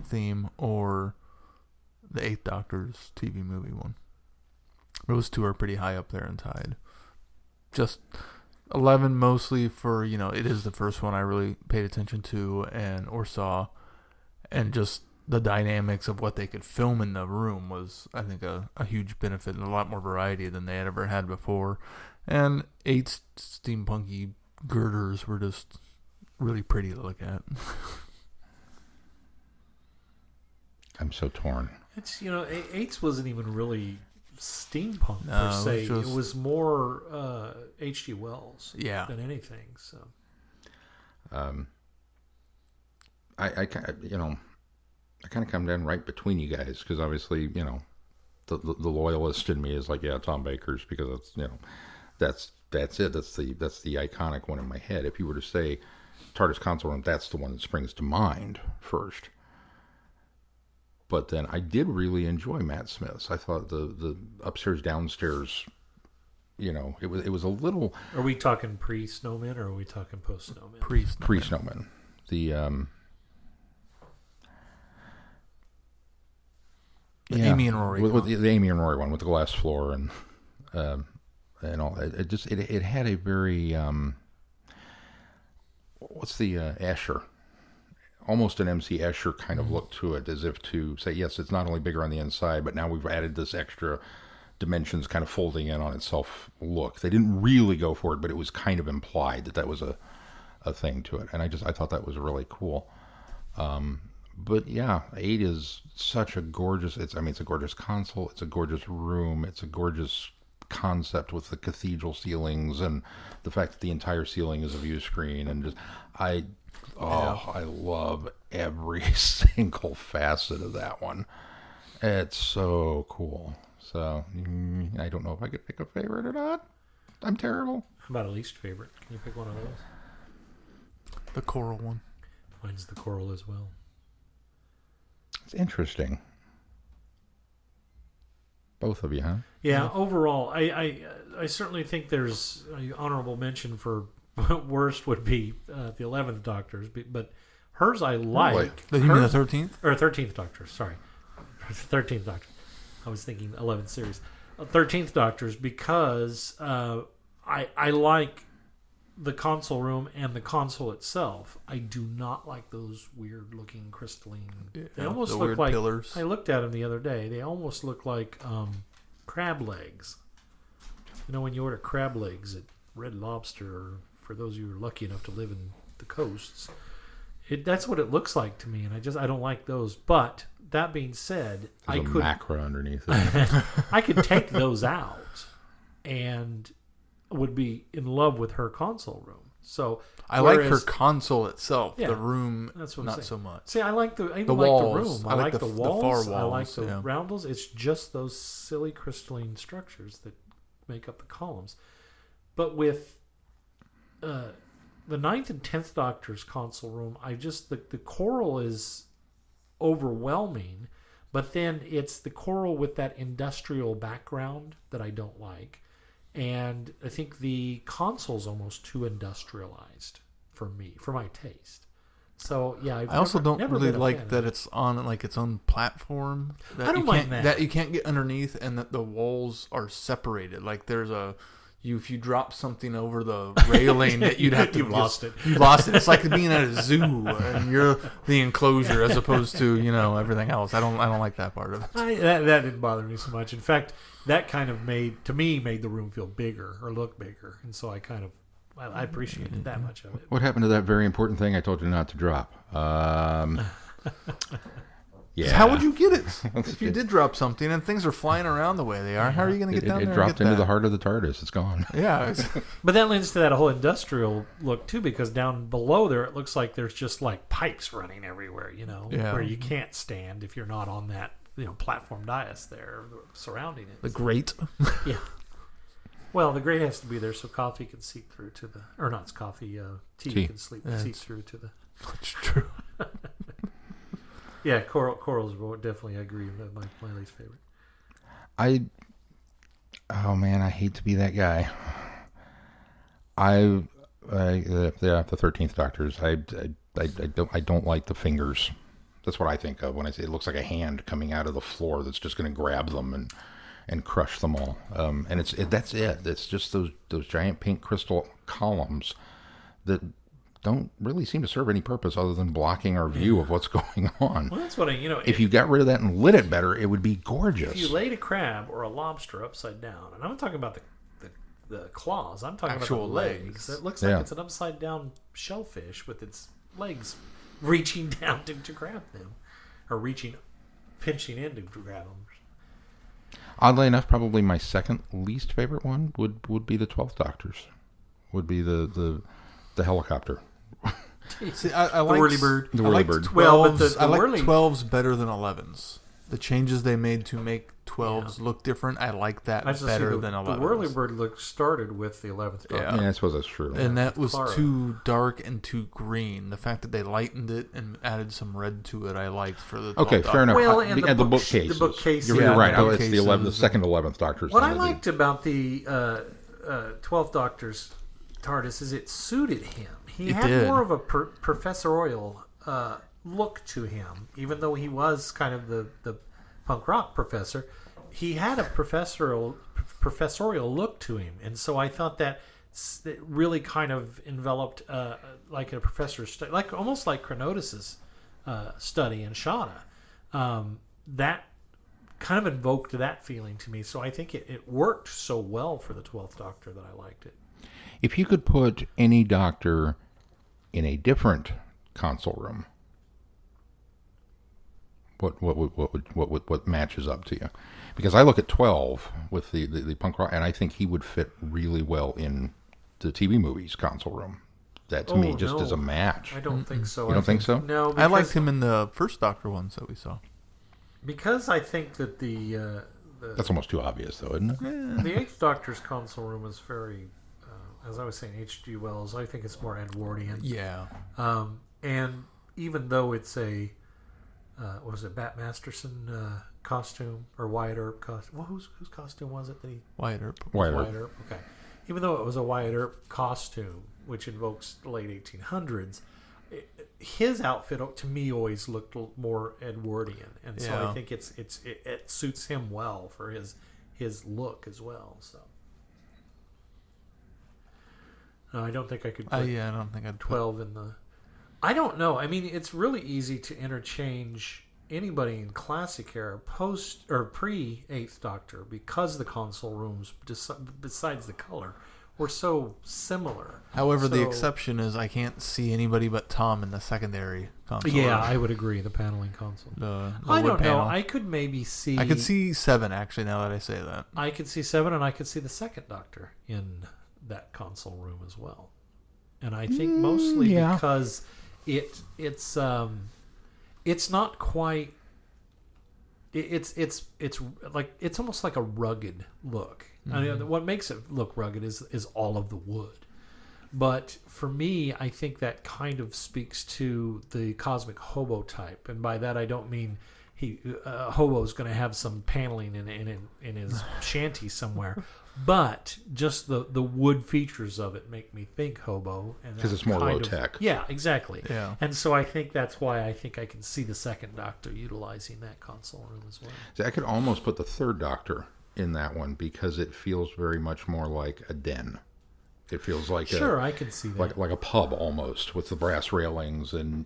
theme or the 8th Doctor's TV movie one. Those two are pretty high up there and tied. Just 11 mostly for, it is the first one I really paid attention to or saw. And just the dynamics of what they could film in the room was, I think, a huge benefit and a lot more variety than they had ever had before. And 8's steampunky girders were just really pretty to look at. I'm so torn. It's 8's wasn't even really steampunk No, per se. it was more H.G. Wells than anything. So, I kind of come down right between you guys because obviously the loyalist in me is like, yeah, Tom Baker's, because that's it. That's the iconic one in my head. If you were to say TARDIS console room, that's the one that springs to mind first. But then I did really enjoy Matt Smith's. I thought the upstairs downstairs, it was a little. Are we talking pre-Snowman or are we talking post-Snowman? Pre-Snowman. The Amy and Rory with the Amy and Rory one with the glass floor and all. It had a very what's the Escher, almost an MC Escher kind of look to it, as if to say, yes, it's not only bigger on the inside, but now we've added this extra dimensions kind of folding in on itself look. They didn't really go for it, but it was kind of implied that was a thing to it, and I thought that was really cool. But yeah, 8 is such a gorgeous. It's a gorgeous console. It's a gorgeous room. It's a gorgeous concept with the cathedral ceilings and the fact that the entire ceiling is a view screen, and just I love every single facet of that one. It's so cool. So I don't know if I could pick a favorite or not. I'm terrible. How about a least favorite? Can you pick one of those? The coral one. Mine's the coral as well. It's interesting. Both of you, huh? Yeah. Overall, I certainly think there's an honorable mention for worst would be the 11th Doctor's, but hers I like. You mean the 13th? Or 13th Doctor, sorry. 13th Doctor. I was thinking 11th series. 13th Doctor's because I like the console room and the console itself. I do not like those weird looking crystalline. They almost look like pillars. I looked at them the other day. They almost look like crab legs. When you order crab legs at Red Lobster, or for those of you who are lucky enough to live in the coasts, that's what it looks like to me, and I don't like those. But that being said, There's a macra underneath it. I could take those out and would be in love with her console room. So I like her console itself. Yeah, the room, that's what not so much. See, I like the walls. Like the room. I like the walls. The far walls. I like the roundels. It's just those silly crystalline structures that make up the columns. But with the 9th and 10th Doctor's console room, the coral is overwhelming, but then it's the coral with that industrial background that I don't like. And I think the console's almost too industrialized for me, for my taste. So yeah, I also don't really like that it's on like its own platform. I don't mind that you can't get underneath, and that the walls are separated. Like there's if you drop something over the railing, that you'd have to lost it. You lost it. It's like being at a zoo and you're the enclosure as opposed to everything else. I don't like that part of it. That didn't bother me so much. In fact, that kind of made the room feel bigger or look bigger, and so I appreciated that much of it. What happened to that very important thing I told you not to drop? Yeah. How would you get it if you did drop something and things are flying around the way they are? How are you going to get down there? It dropped into the heart of the TARDIS. It's gone. Yeah. But that lends to that whole industrial look too, because down below there it looks like there's just like pipes running everywhere, where you can't stand if you're not on that platform dais there surrounding it. The grate. Yeah. Well, the grate has to be there so coffee can seep through to the, or not it's coffee, tea can seep through to the. That's true. Yeah, corals definitely, I agree, with my least favorite. Oh man, I hate to be that guy. The 13th Doctor's. I don't like the fingers. That's what I think of when I say it looks like a hand coming out of the floor that's just going to grab them, and and crush them all. And that's it. It's just those giant pink crystal columns that don't really seem to serve any purpose other than blocking our view of what's going on. Well, that's what if you got rid of that and lit it better, it would be gorgeous. If you laid a crab or a lobster upside down, and I'm not talking about the claws, I'm talking Actual about the legs. It looks like it's an upside down shellfish with its legs reaching down to grab them, or pinching in to grab them. Oddly enough, probably my second least favorite one would be the 12th Doctor's. Would be the helicopter. See, I like whirlybird. The whirlybird. 12s, Well, but the I like whirly- 12s better than 11s. The changes they made to make 12s look different, I like that better than 11s. The whirlybird started with the 11th Doctor. Yeah. Yeah, I suppose that's true. And that was Clara. too dark and too green. The fact that they lightened it and added some red to it, I liked for the 12th Okay, fair enough. Well, and the bookcases. the bookcases. You're Yeah, right. the It's the bookcases. second 11th Doctor's. What I liked about the 12th Doctor's TARDIS is it suited him. He It had did. more of a professorial look to him, even though he was kind of the punk rock professor. He had a professorial look to him, and so I thought that it really kind of enveloped like a professor's study, like almost like Chronotis's study in Shauna. That kind of invoked that feeling to me, so I think it worked so well for the 12th Doctor that I liked it. If you could put any Doctor in a different console room, what matches up to you? Because I look at 12 with the punk rock, and I think he would fit really well in the TV movies console room. That to me just is a match. I don't think so. You don't think so? No, I liked him in the first Doctor ones that we saw. because I think that the That's almost too obvious, though, isn't it? the Eighth Doctor's console room is very, as I was saying, H.G. Wells. I think it's more Edwardian. Yeah. And even though it's a, what was it, Bat Masterson costume or Wyatt Earp costume? Well, whose costume was it that he? Wyatt Earp. Wyatt Earp. Wyatt Earp. Okay. Even though it was a Wyatt Earp costume, which invokes the late 1800s, his outfit to me always looked more Edwardian, and so I think it suits him well for his look as well. So no, I don't think I could put I don't think I'd 12 in the. I don't know. I mean, it's really easy to interchange anybody in classic era, post or pre Eighth Doctor, because the console rooms, besides the color, were so similar. However, the So- exception is I can't see anybody but Tom in the secondary console. Yeah, room. I would agree. The paneling console. The I wood don't know. panel. I could maybe see. I could see 7 actually. Now that I say that. I could see 7, and I could see the second Doctor in that console room as well. And I think mostly yeah. because it's not quite. It's like it's almost like a rugged look. I mean, what makes it look rugged is all of the wood. But for me, I think that kind of speaks to the cosmic hobo type, and by that I don't mean hobo's going to have some paneling in his shanty somewhere, but just the wood features of it make me think hobo, and Because that it's more kind low of- tech. Yeah, exactly. Yeah. And so I think that's why I think I can see the second Doctor utilizing that console room as well. See, I could almost put the third Doctor in that one because it feels very much more like a den. It feels like Sure, I can see that. like a pub almost with the brass railings, and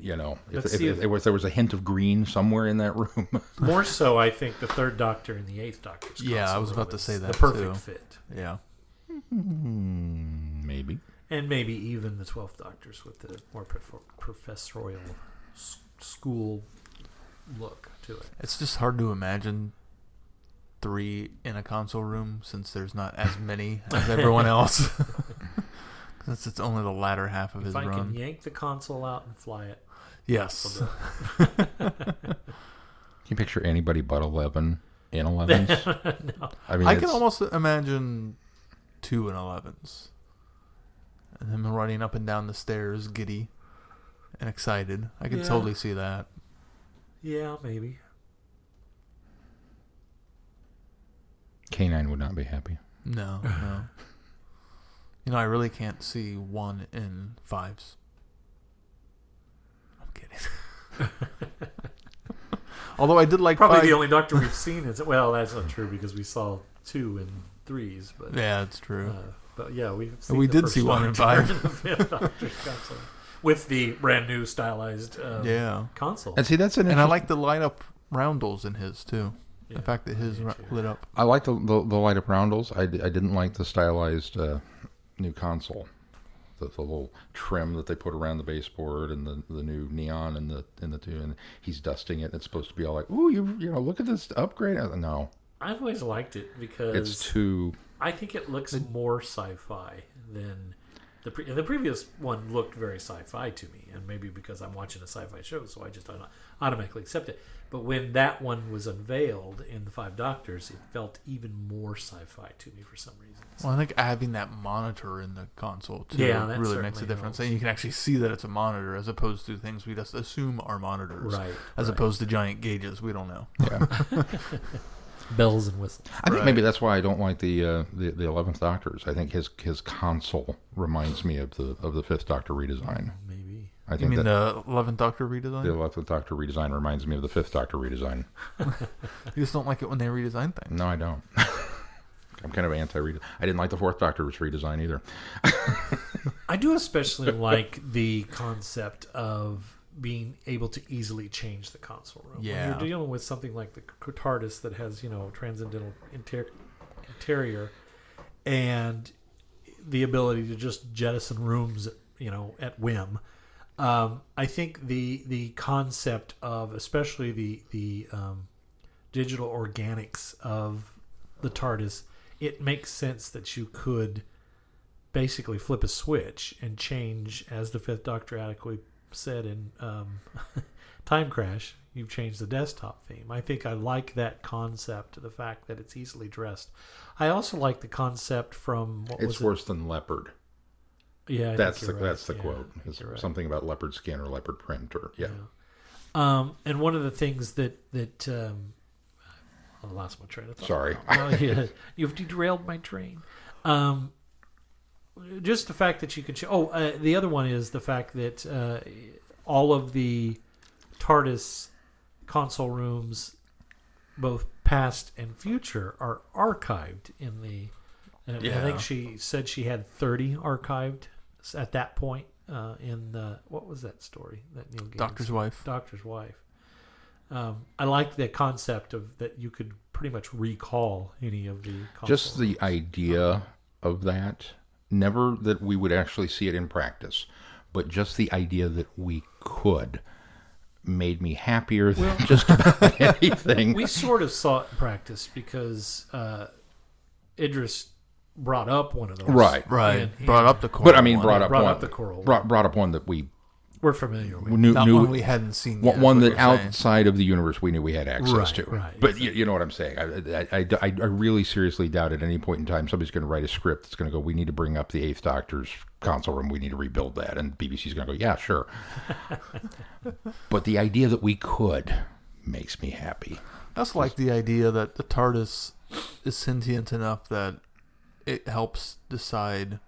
Let's if see if- there was a hint of green somewhere in that room. More so, I think the third Doctor and the eighth Doctor's Yeah, I console was about room to is say that, the perfect too. fit, Yeah. Maybe. and maybe even the 12th Doctor's with the more professorial school look to it. It's just hard to imagine 3 in a console room since there's not as many as everyone else. Since it's only the latter half of his If I run. can yank the console out and fly it, Yes. Can you picture anybody but 11 in 11s? no. I mean, I can almost imagine 2 in 11s. And him running up and down the stairs, giddy and excited. I can Yeah. totally see that. Yeah, maybe. K9 would not be happy. No, no. You know, I really can't see 1 in 5s. I'm kidding. Although I did like Probably 5. the only Doctor we've seen is, well, that's not true because we saw 2 and 3s, but Yeah, that's true. but yeah, we've seen We the did first see 1 and Doctor 5. and the fifth Doctor's console with the brand new stylized Yeah. console. And see, that's an And I interesting. like the light up roundels in his too. Yeah, The fact that his me too. lit up. I like the light up roundels. I didn't like the stylized new console. The little trim that they put around the baseboard and the new neon and the two, and he's dusting it. And it's supposed to be all like, ooh, you know, look at this upgrade. No, I've always liked it because it's too. I think it looks more sci-fi than the previous one looked very sci-fi to me, and maybe because I'm watching a sci-fi show, so I just automatically accept it. But when that one was unveiled in the 5 Doctors, it felt even more sci-fi to me for some reason. Well, I think having that monitor in the console too Yeah, that really makes a certainly difference. helps. And you can actually see that it's a monitor as opposed to things we just assume are monitors. Right. As opposed to giant gauges. We don't know. Yeah, bells and whistles. I think Right. maybe that's why I don't like the 11th Doctors. I think his console reminds me of the 5th Doctor redesign. Maybe. I You think mean that the 11th Doctor the redesign? 11th Doctor redesign reminds me of the 5th Doctor redesign. You just don't like it when they redesign things. No, I don't. I'm kind of anti-redesign. I didn't like the 4th Doctor's redesign either. I do especially like the concept of being able to easily change the console room. Yeah. When you're dealing with something like the TARDIS that has, transcendental interior and the ability to just jettison rooms, at whim. I think the concept of, especially the digital organics of the TARDIS, it makes sense that you could basically flip a switch and change, as the 5th Doctor adequately said in Time Crash, you've changed the desktop theme. I think I like that concept, the fact that it's easily dressed. I also like the concept from, It's worse than leopard. Yeah, I That's think the you're that's the right. quote. Yeah, It's you're right. something about leopard skin or leopard print or yeah. And one of the things that I lost my train of thought. Sorry. Well, yeah, you've derailed my train. Just the fact that you can. The other one is the fact that all of the TARDIS console rooms, both past and future, are archived in the. I Yeah. think she said she had 30 archived at that point in the, what was that story that Neil Gaiman Doctor's said? Wife. Doctor's Wife. I like the concept of that you could pretty much recall any of the console Just the rooms. idea of that, never that we would actually see it in practice, but just the idea that we could made me happier than just about anything. We sort of saw it in practice because Idris brought up one of those. Right. And brought up the coral But I mean, one. brought up brought one. up the coral one. Brought up one that we We're familiar with. knew. Not one we hadn't seen yet. One is that what you're saying. outside of the universe we knew we had access Right, to. right, But you know what I'm saying. I really seriously doubt at any point in time somebody's going to write a script that's going to go, we need to bring up the 8th Doctor's console room. We need to rebuild that. And BBC's going to go, yeah, sure. But the idea that we could makes me happy. I also like the idea that the TARDIS is sentient enough that it helps decide,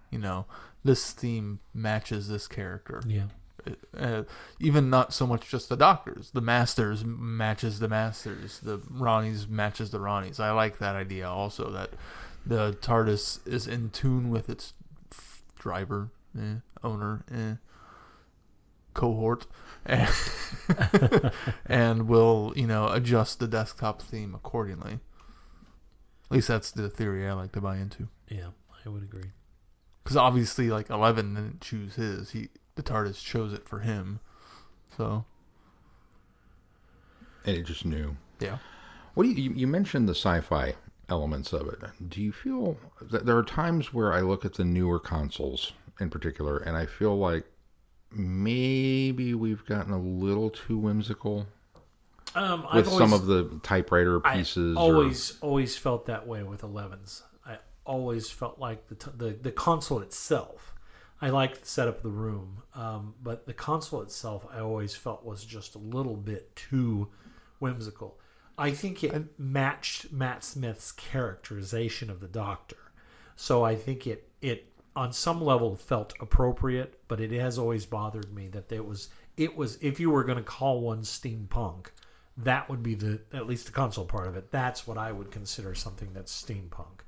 this theme matches this character. Yeah. Even not so much just the Doctors. The Masters matches the Masters. The Ronnies matches the Ronnies. I like that idea also, that the TARDIS is in tune with its driver, owner, cohort, and will, adjust the desktop theme accordingly. At least that's the theory I like to buy into. Yeah, I would agree. Because obviously, 11 didn't choose his. The TARDIS chose it for him. So, And it just knew. yeah. What do you mentioned the sci-fi elements of it. Do you feel that there are times where I look at the newer consoles in particular and I feel like maybe we've gotten a little too whimsical with some of the typewriter pieces? I always felt that way with 11s. I always felt like the console itself. I liked the setup of the room, but the console itself I always felt was just a little bit too whimsical. I think it matched Matt Smith's characterization of the Doctor. So I think it on some level felt appropriate, but it has always bothered me that it was if you were going to call one steampunk, that would be at least the console part of it. That's what I would consider something that's steampunk,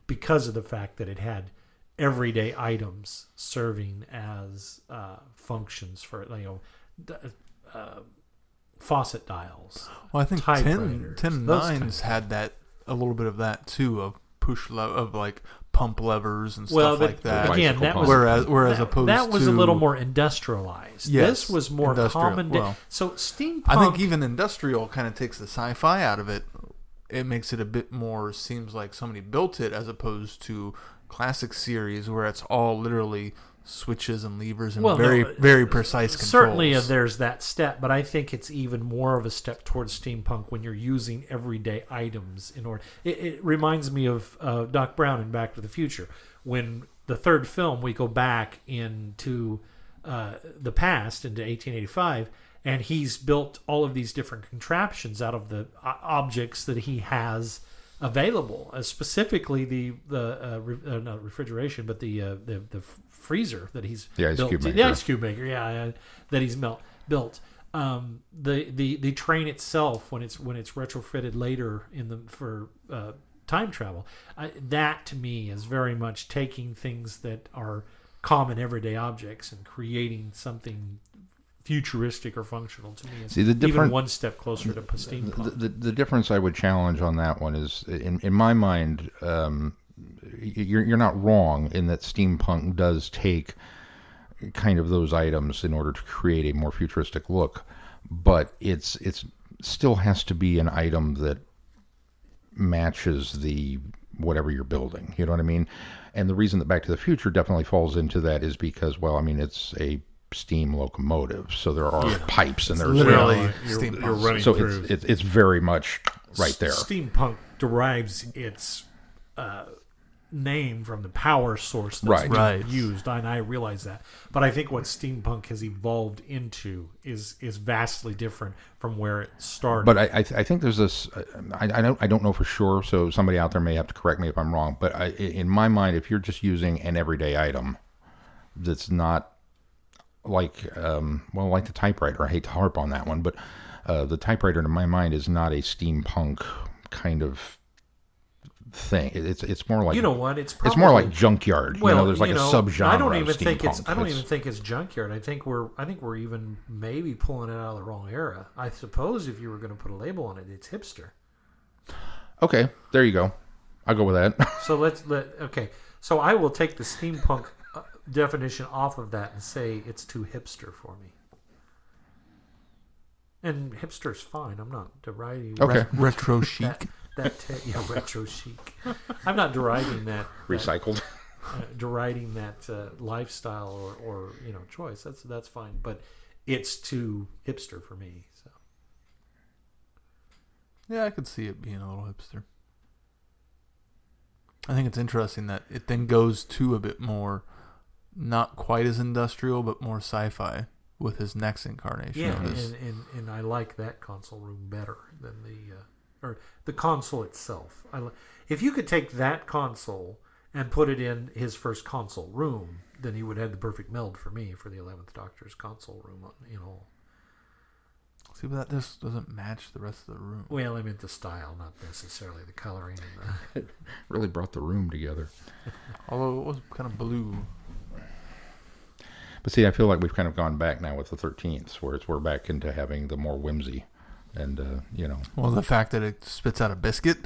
because of the fact that it had everyday items serving as functions for faucet dials. Well, I think typewriters, 10 those kinds Nines of had that a little bit of that too, of of like pump levers and stuff like that. Again, that was whereas opposed that was to, a little more industrialized. Yes, this was more industrial. common. Well, so steampunk. I think even industrial kind of takes the sci-fi out of it. It makes it a bit more, seems like somebody built it, as opposed to classic series where it's all literally switches and levers and very precise controls. Certainly there's that step, but I think it's even more of a step towards steampunk when you're using everyday items in order. It reminds me of Doc Brown in Back to the Future. When the third film, we go back into the past, into 1885, and he's built all of these different contraptions out of the objects that he has available, specifically the not refrigeration, but the freezer that he's built. The ice cube maker, that he's built. The train itself, when it's retrofitted later for time travel, that to me is very much taking things that are common everyday objects and creating something futuristic or functional. To me is even one step closer to steampunk. The difference I would challenge on that one is, in my mind, you're not wrong in that steampunk does take kind of those items in order to create a more futuristic look, but it's still has to be an item that matches the whatever you're building. You know what I mean? And the reason that Back to the Future definitely falls into that is because, well, I mean, it's a steam locomotive, so there are pipes and there's literally you're running so through. it's very much right there. Steampunk derives its name from the power source that's being used, and I realize that. But I think what steampunk has evolved into is vastly different from where it started. But I think there's this. I don't know for sure, so somebody out there may have to correct me if I'm wrong. But in my mind, if you're just using an everyday item that's not like the typewriter. I hate to harp on that one, but the typewriter in my mind is not a steampunk kind of thing. It's more like, you know what? It's more like junkyard. Well, there's like a subgenre. I don't even of think steampunk. I don't even think it's junkyard. I think we're even maybe pulling it out of the wrong era. I suppose if you were going to put a label on it, it's hipster. Okay, there you go. I'll go with that. So So I will take the steampunk definition off of that and say it's too hipster for me. And hipster's fine. I'm not deriding. Okay. Retro chic. Retro chic. I'm not deriding that. Recycled. Deriding that lifestyle or choice. That's fine. But it's too hipster for me. So. Yeah, I could see it being a little hipster. I think it's interesting that it then goes to a bit more, not quite as industrial, but more sci-fi with his next incarnation. Yeah, and I like that console room better than the console itself. If you could take that console and put it in his first console room, then he would have the perfect meld for me for the 11th Doctor's console room. See, but that just doesn't match the rest of the room. Well, I meant the style, not necessarily the coloring. It really brought the room together. Although it was kind of blue. But see, I feel like we've kind of gone back now with the 13th, where we're back into having the more whimsy. And, Well, the fact that it spits out a biscuit.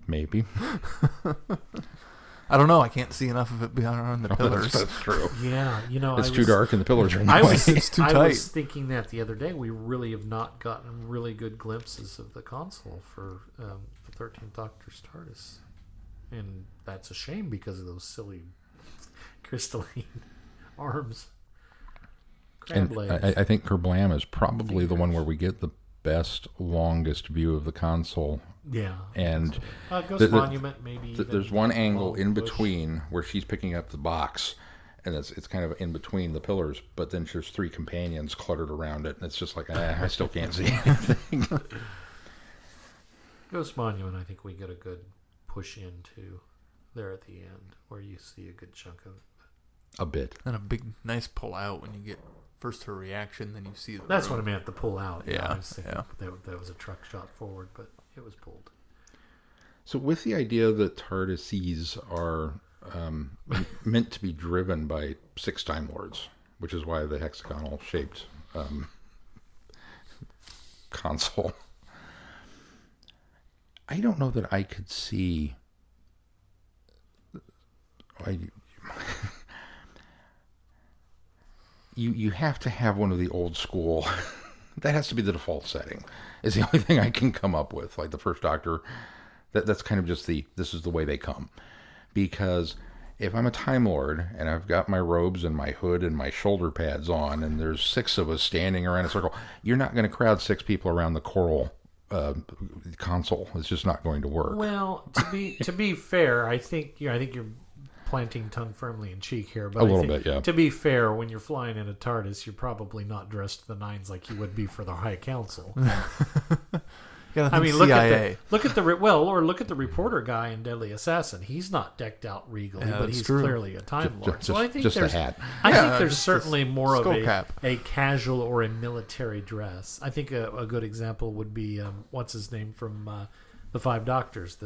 Maybe. I don't know. I can't see enough of it behind the pillars. That's true. Yeah, it's too dark and the pillars are in the way. It's too tight. I was thinking that the other day. We really have not gotten really good glimpses of the console for the 13th Doctor's TARDIS. And that's a shame because of those silly crystalline arms. And I think Kerblam is probably the one where we get the best, longest view of the console. Yeah. And Ghost Monument, maybe. There's one angle in between where she's picking up the box, and it's kind of in between the pillars, but then there's three companions cluttered around it, and it's just like, I still can't see anything. Ghost Monument, I think we get a good push into there at the end, where you see a good chunk of it. A bit. And a big, nice pull out when you get first her reaction, then you see the That's room. what I meant, the pull out. Yeah, I was thinking yeah. that was a truck shot forward, but it was pulled. So with the idea that TARDISes are meant to be driven by 6 Time Lords, which is why the hexagonal shaped console. I don't know that I could see. You have to have one of the old school. That has to be the default setting. Is the only thing I can come up with. Like the First Doctor, that's kind of just this is the way they come. Because if I'm a Time Lord and I've got my robes and my hood and my shoulder pads on, and there's 6 of us standing around a circle, you're not going to crowd 6 people around the coral console. It's just not going to work. Well, to be fair, I think you're planting tongue firmly in cheek here, but A little bit, yeah. To be fair, when you're flying in a TARDIS, you're probably not dressed to the nines like you would be for the High Council. I mean, look CIA. at the reporter guy in Deadly Assassin. He's not decked out regally, Yeah, but that's he's true. clearly a Time Lord. So I think just a there's hat. I think Yeah, there's just certainly a more of skull cap. a casual or a military dress. I think a good example would be what's his name from the Five Doctors.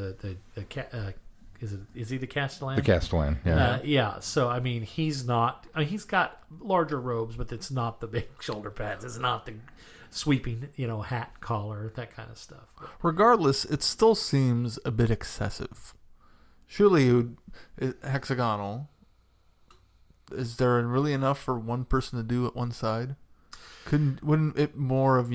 Is he the Castellan? The Castellan, yeah. Yeah. So I mean, he's not. I mean, he's got larger robes, but it's not the big shoulder pads. It's not the sweeping, hat collar, that kind of stuff. Regardless, it still seems a bit excessive. Surely, hexagonal. Is there really enough for one person to do at one side? Wouldn't it more of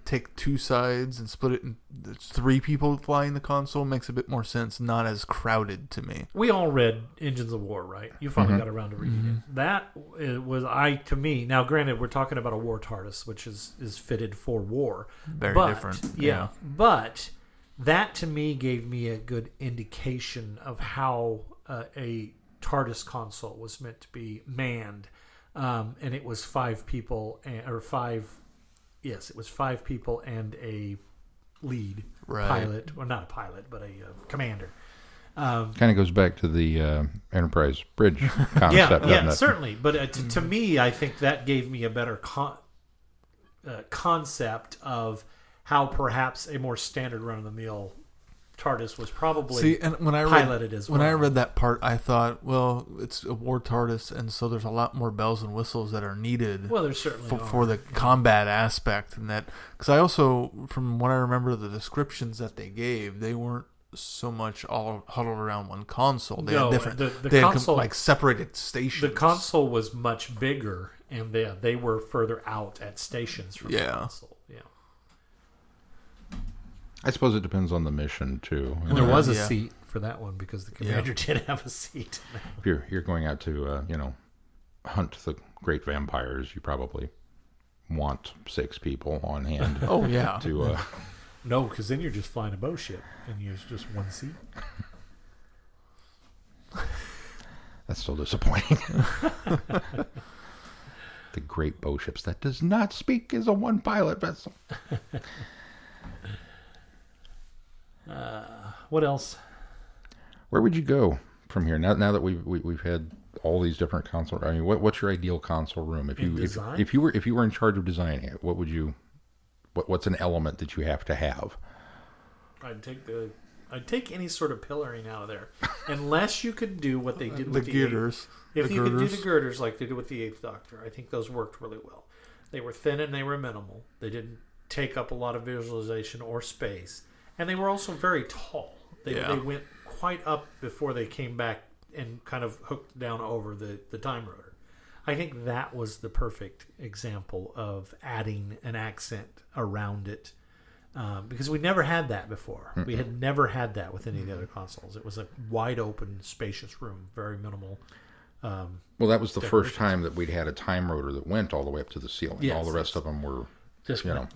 take 2 sides and split it in 3 people flying the console makes a bit more sense, not as crowded to me. We all read Engines of War, right? You finally got around to reading it. That was to me. Now, granted, we're talking about a war TARDIS, which is fitted for war. Very different. Yeah, but that to me gave me a good indication of how a TARDIS console was meant to be manned. And it was 5 people, it was 5 people and a lead pilot, or not a pilot, but a commander. Kind of goes back to the Enterprise bridge concept, doesn't it? Certainly. But to me, I think that gave me a better concept of how perhaps a more standard run-of-the-mill TARDIS was probably and when I piloted as well. When I read that part, I thought, well, it's a war TARDIS, and so there's a lot more bells and whistles that are needed. Well, there's certainly for the combat aspect, and that because I also, from what I remember, the descriptions that they gave, they weren't so much all huddled around one console. They had different. The they console, had separated stations. The console was much bigger, and they were further out at stations from the console. Yeah. I suppose it depends on the mission too. There was a seat for that one because the commander did have a seat. If you're going out to hunt the great vampires, you probably want 6 people on hand. Oh yeah. To no, because then you're just flying a bow ship and there's just one seat. That's still disappointing. The great bow ships that does not speak is a 1 pilot vessel. What else? Where would you go from here? Now that we've had all these different console, I mean, what's your ideal console room? If you were in charge of designing it, what would you? What's an element that you have to have? I'd take any sort of pillaring out of there, unless you could do what they did with the girders. If you could do the girders like they did with the 8th Doctor, I think those worked really well. They were thin and they were minimal. They didn't take up a lot of visualization or space. And they were also very tall. They went quite up before they came back and kind of hooked down over the time rotor. I think that was the perfect example of adding an accent around it. Because we never had that before. We had never had that with any of the other consoles. It was a wide open, spacious room, very minimal. Well, that was the first time that we'd had a time rotor that went all the way up to the ceiling. Yes, all the rest of them were... Just came up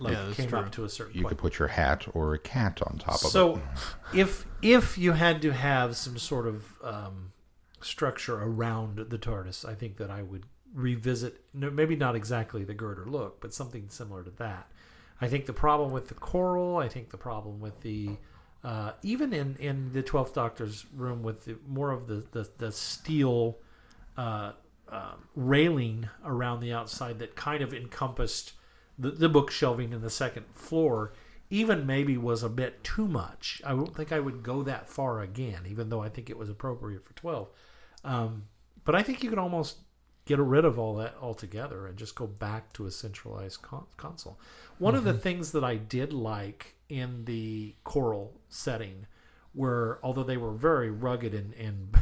to a certain point. You could put your hat or a cat on top of it. So, if you had to have some sort of structure around the TARDIS, I think that I would revisit, maybe not exactly the girder look, but something similar to that. I think the problem with the coral, I think the problem with the even in the 12th Doctor's room with more of the steel railing around the outside that kind of encompassed the book shelving in the second floor even maybe was a bit too much. I don't think I would go that far again, even though I think it was appropriate for 12. But I think you could almost get rid of all that altogether and just go back to a centralized console. One of the things that I did like in the Coral setting were, although they were very rugged and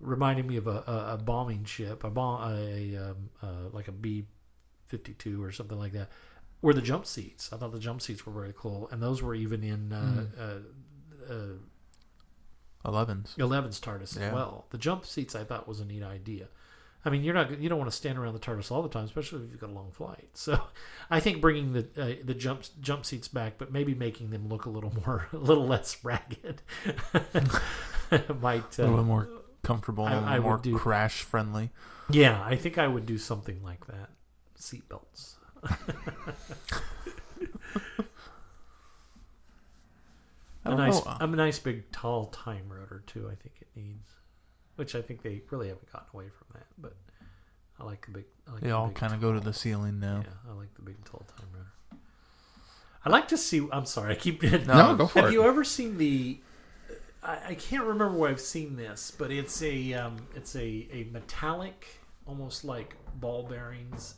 reminding me of a bombing ship, like a B-52 or something like that, were the jump seats. I thought the jump seats were very cool, and those were even in 11's TARDIS as well. The jump seats I thought was a neat idea. I mean, you don't want to stand around the TARDIS all the time, especially if you've got a long flight. So, I think bringing the jump seats back, but maybe making them look a little less ragged, might a little more comfortable, I more would do, crash friendly. Yeah, I think I would do something like that. Seatbelts. A nice big tall time rotor too. I think it needs, which I think they really haven't gotten away from that. But I like the big. They all kind of go to the ceiling now. Yeah, I like the big tall time rotor. I like to see. I'm sorry, I keep. No, go for it. Have you ever seen the? I can't remember where I've seen this, but it's a metallic, almost like ball bearings,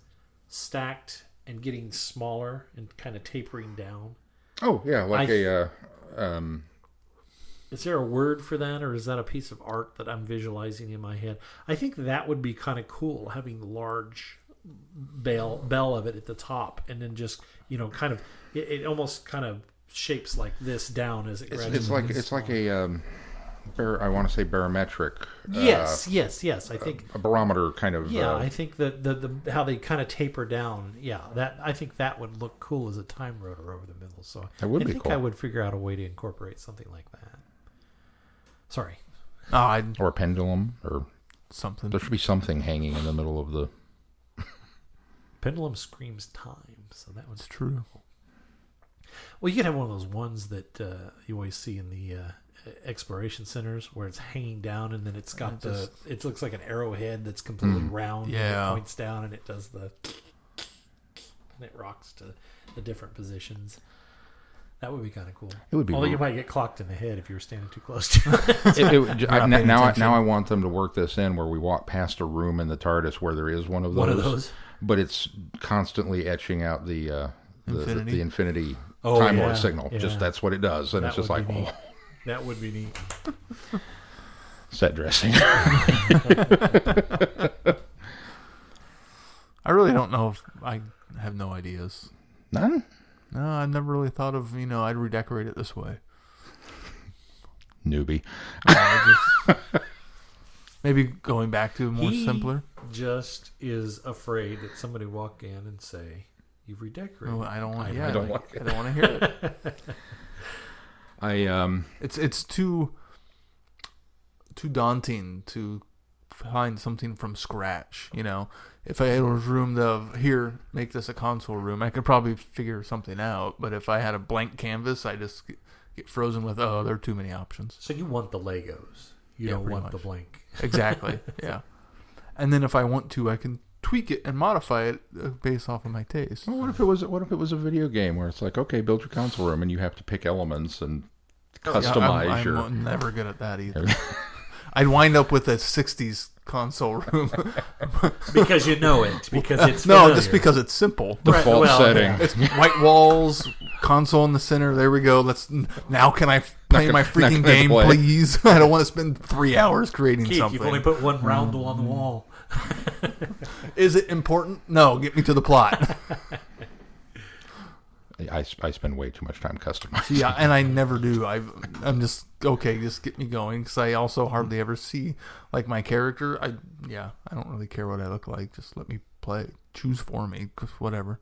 stacked and getting smaller and kind of tapering down. Oh yeah, like Is there a word for that, or is that a piece of art that I'm visualizing in my head? I think that would be kind of cool, having the large bell of it at the top, and then just kind of it almost kind of shapes like this down as it gradually. It's like a I want to say barometric. Yes. I think a barometer kind of. Yeah, I think that the how they kind of taper down. Yeah, I think that would look cool as a time rotor over the middle. So that would I be think cool. I would figure out a way to incorporate something like that. Sorry. Or a pendulum or something. There should be something hanging in the middle of the. Pendulum screams time, so that one's true. Well, you could have one of those ones that you always see in the exploration centers where it's hanging down and then it's got it looks like an arrowhead that's completely round. Yeah. And it points down and it does and it rocks to the different positions. That would be kind of cool. It would be. Although you might get clocked in the head if you were standing too close to it. Now I want them to work this in where we walk past a room in the TARDIS where there is one of those. But it's constantly etching out the infinity Time Lord signal. Yeah. Just that's what it does, and it's just like, oh. That would be neat. Set dressing. I really don't know if I have no ideas. None? No, I've never really thought of, I'd redecorate it this way. Newbie. Maybe going back to more simpler. Just is afraid that somebody walk in and say, "You've redecorated." No, I don't want. I don't want to hear it. It's too daunting to find something from scratch. If I had a room to make this a console room, I could probably figure something out. But if I had a blank canvas, I just get frozen with there are too many options. So you want the Legos. You don't want the blank. Exactly. Yeah. And then if I want to, I can tweak it and modify it based off of my taste. Well, what if it was a video game where it's like, okay, build your console room and you have to pick elements and customize your. I'm never good at that either. I'd wind up with a 60s console room because you know it. Because it's familiar. Just because it's simple. Default setting. Yeah. It's white walls, console in the center. There we go. Now can I play my freaking game, please? I don't want to spend 3 hours creating something. You've only put one roundel on the wall. Is it important? No. Get me to the plot. I spend way too much time customizing. Yeah, and I never do. I'm just okay. Just get me going because I also hardly ever see like my character. I don't really care what I look like. Just let me play. Choose for me. Whatever.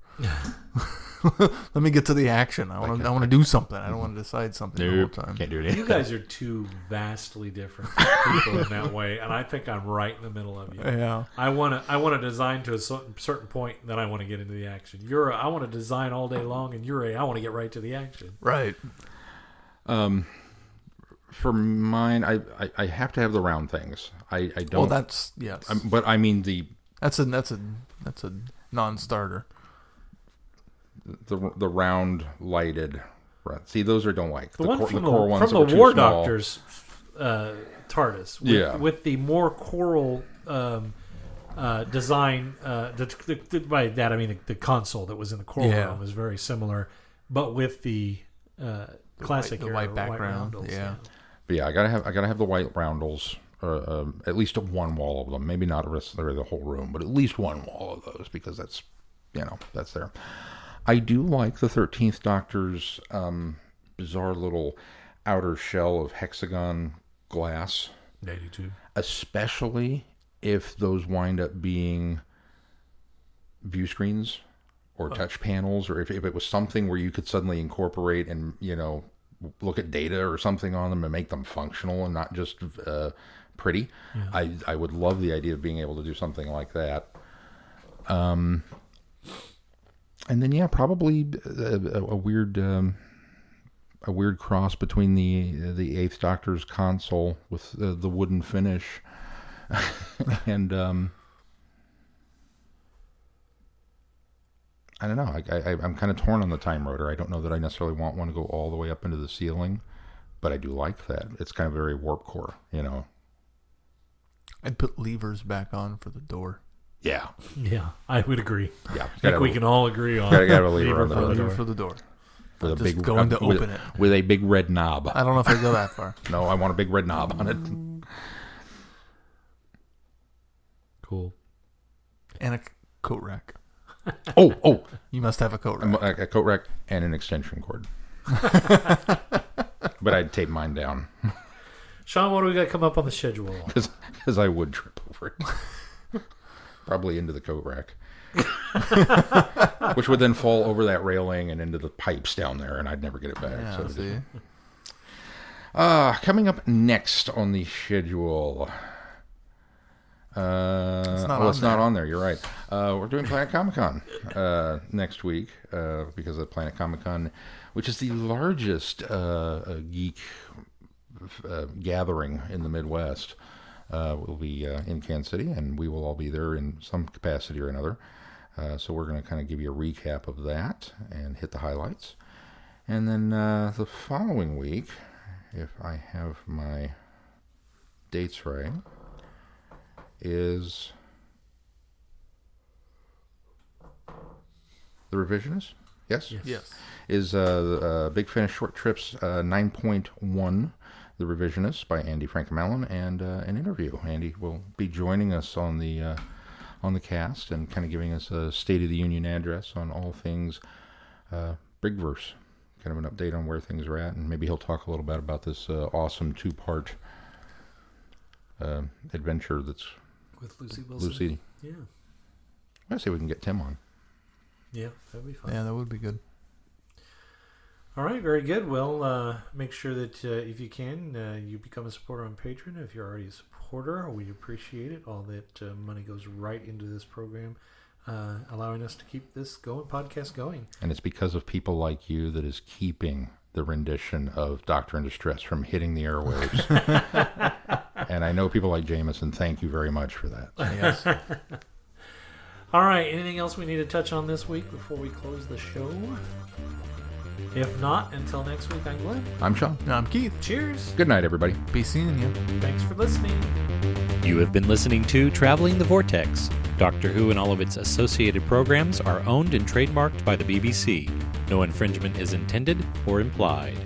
Let me get to the action. I want to do something. I don't want to decide something the whole time. Can't do it. You guys are two vastly different people in that way, and I think I'm right in the middle of you. Yeah. I want to design to a certain point, and then I want to get into the action. I want to design all day long, and I want to get right to the action. Right. For mine, I have to have the round things. I don't. Well, that's yes. But I mean That's a non-starter. the round lighted. See, those I don't like. The one from core ones the that were too War small. Doctor's TARDIS, with the more coral design. By that I mean the console that was in the coral room was very similar, but with the classic the era, white background. roundels, But yeah, I gotta have the white roundels. At least one wall of them. Maybe not the whole room, but at least one wall of those, because that's that's there. I do like the 13th Doctor's bizarre little outer shell of hexagon glass. 82. Especially if those wind up being view screens or touch panels, or if it was something where you could suddenly incorporate and, look at data or something on them and make them functional and not just pretty. Yeah. I would love the idea of being able to do something like that. And then, probably a weird cross between the Eighth Doctor's console with the wooden finish, and I don't know. I'm kind of torn on the Time Rotor. I don't know that I necessarily want one to go all the way up into the ceiling, but I do like that. It's kind of very warp core, I'd put levers back on for the door. Yeah, I would agree. Yeah, I think we can all agree on. Gotta have a lever For the door. With a Just big going to open it with a big red knob. I don't know if I go that far. No, I want a big red knob on it. Cool. And a coat rack. Oh! You must have a coat rack. A coat rack and an extension cord. But I'd tape mine down. Sean, what do we got come up on the schedule? Because I would trip over it. Probably into the coat rack. Which would then fall over that railing and into the pipes down there, and I'd never get it back. Yeah, see. Coming up next on the schedule. It's not on there. You're right. We're doing Planet Comic-Con next week because of Planet Comic-Con, which is the largest geek gathering in the Midwest. We'll be in Kansas City, and we will all be there in some capacity or another. So we're going to kind of give you a recap of that and hit the highlights. And then the following week, if I have my dates right, is The Revisionist? Yes? Yes. Is Big Finish Short Trips 9.1, The Revisionist by Andy Frank-Mellon, and an interview. Andy will be joining us on the cast and kind of giving us a State of the Union address on all things Brigverse. Kind of an update on where things are at, and maybe he'll talk a little bit about this awesome 2-part adventure that's with Lucy Wilson. Lucy. Yeah. I say we can get Tim on. Yeah, that'd be fun. Yeah, that would be good. All right, very good. Well, make sure that if you can, you become a supporter on Patreon. If you're already a supporter, we appreciate it. All that money goes right into this program, allowing us to keep this podcast going. And it's because of people like you that is keeping the rendition of Doctor in Distress from hitting the airwaves. And I know people like Jameson. Thank you very much for that. Yes. All right, anything else we need to touch on this week before we close the show? If not, until next week, I'm Glenn. I'm Sean. No, I'm Keith. Cheers. Good night, everybody. Be seeing you. Thanks for listening. You have been listening to Traveling the Vortex. Doctor Who and all of its associated programs are owned and trademarked by the BBC. No infringement is intended or implied.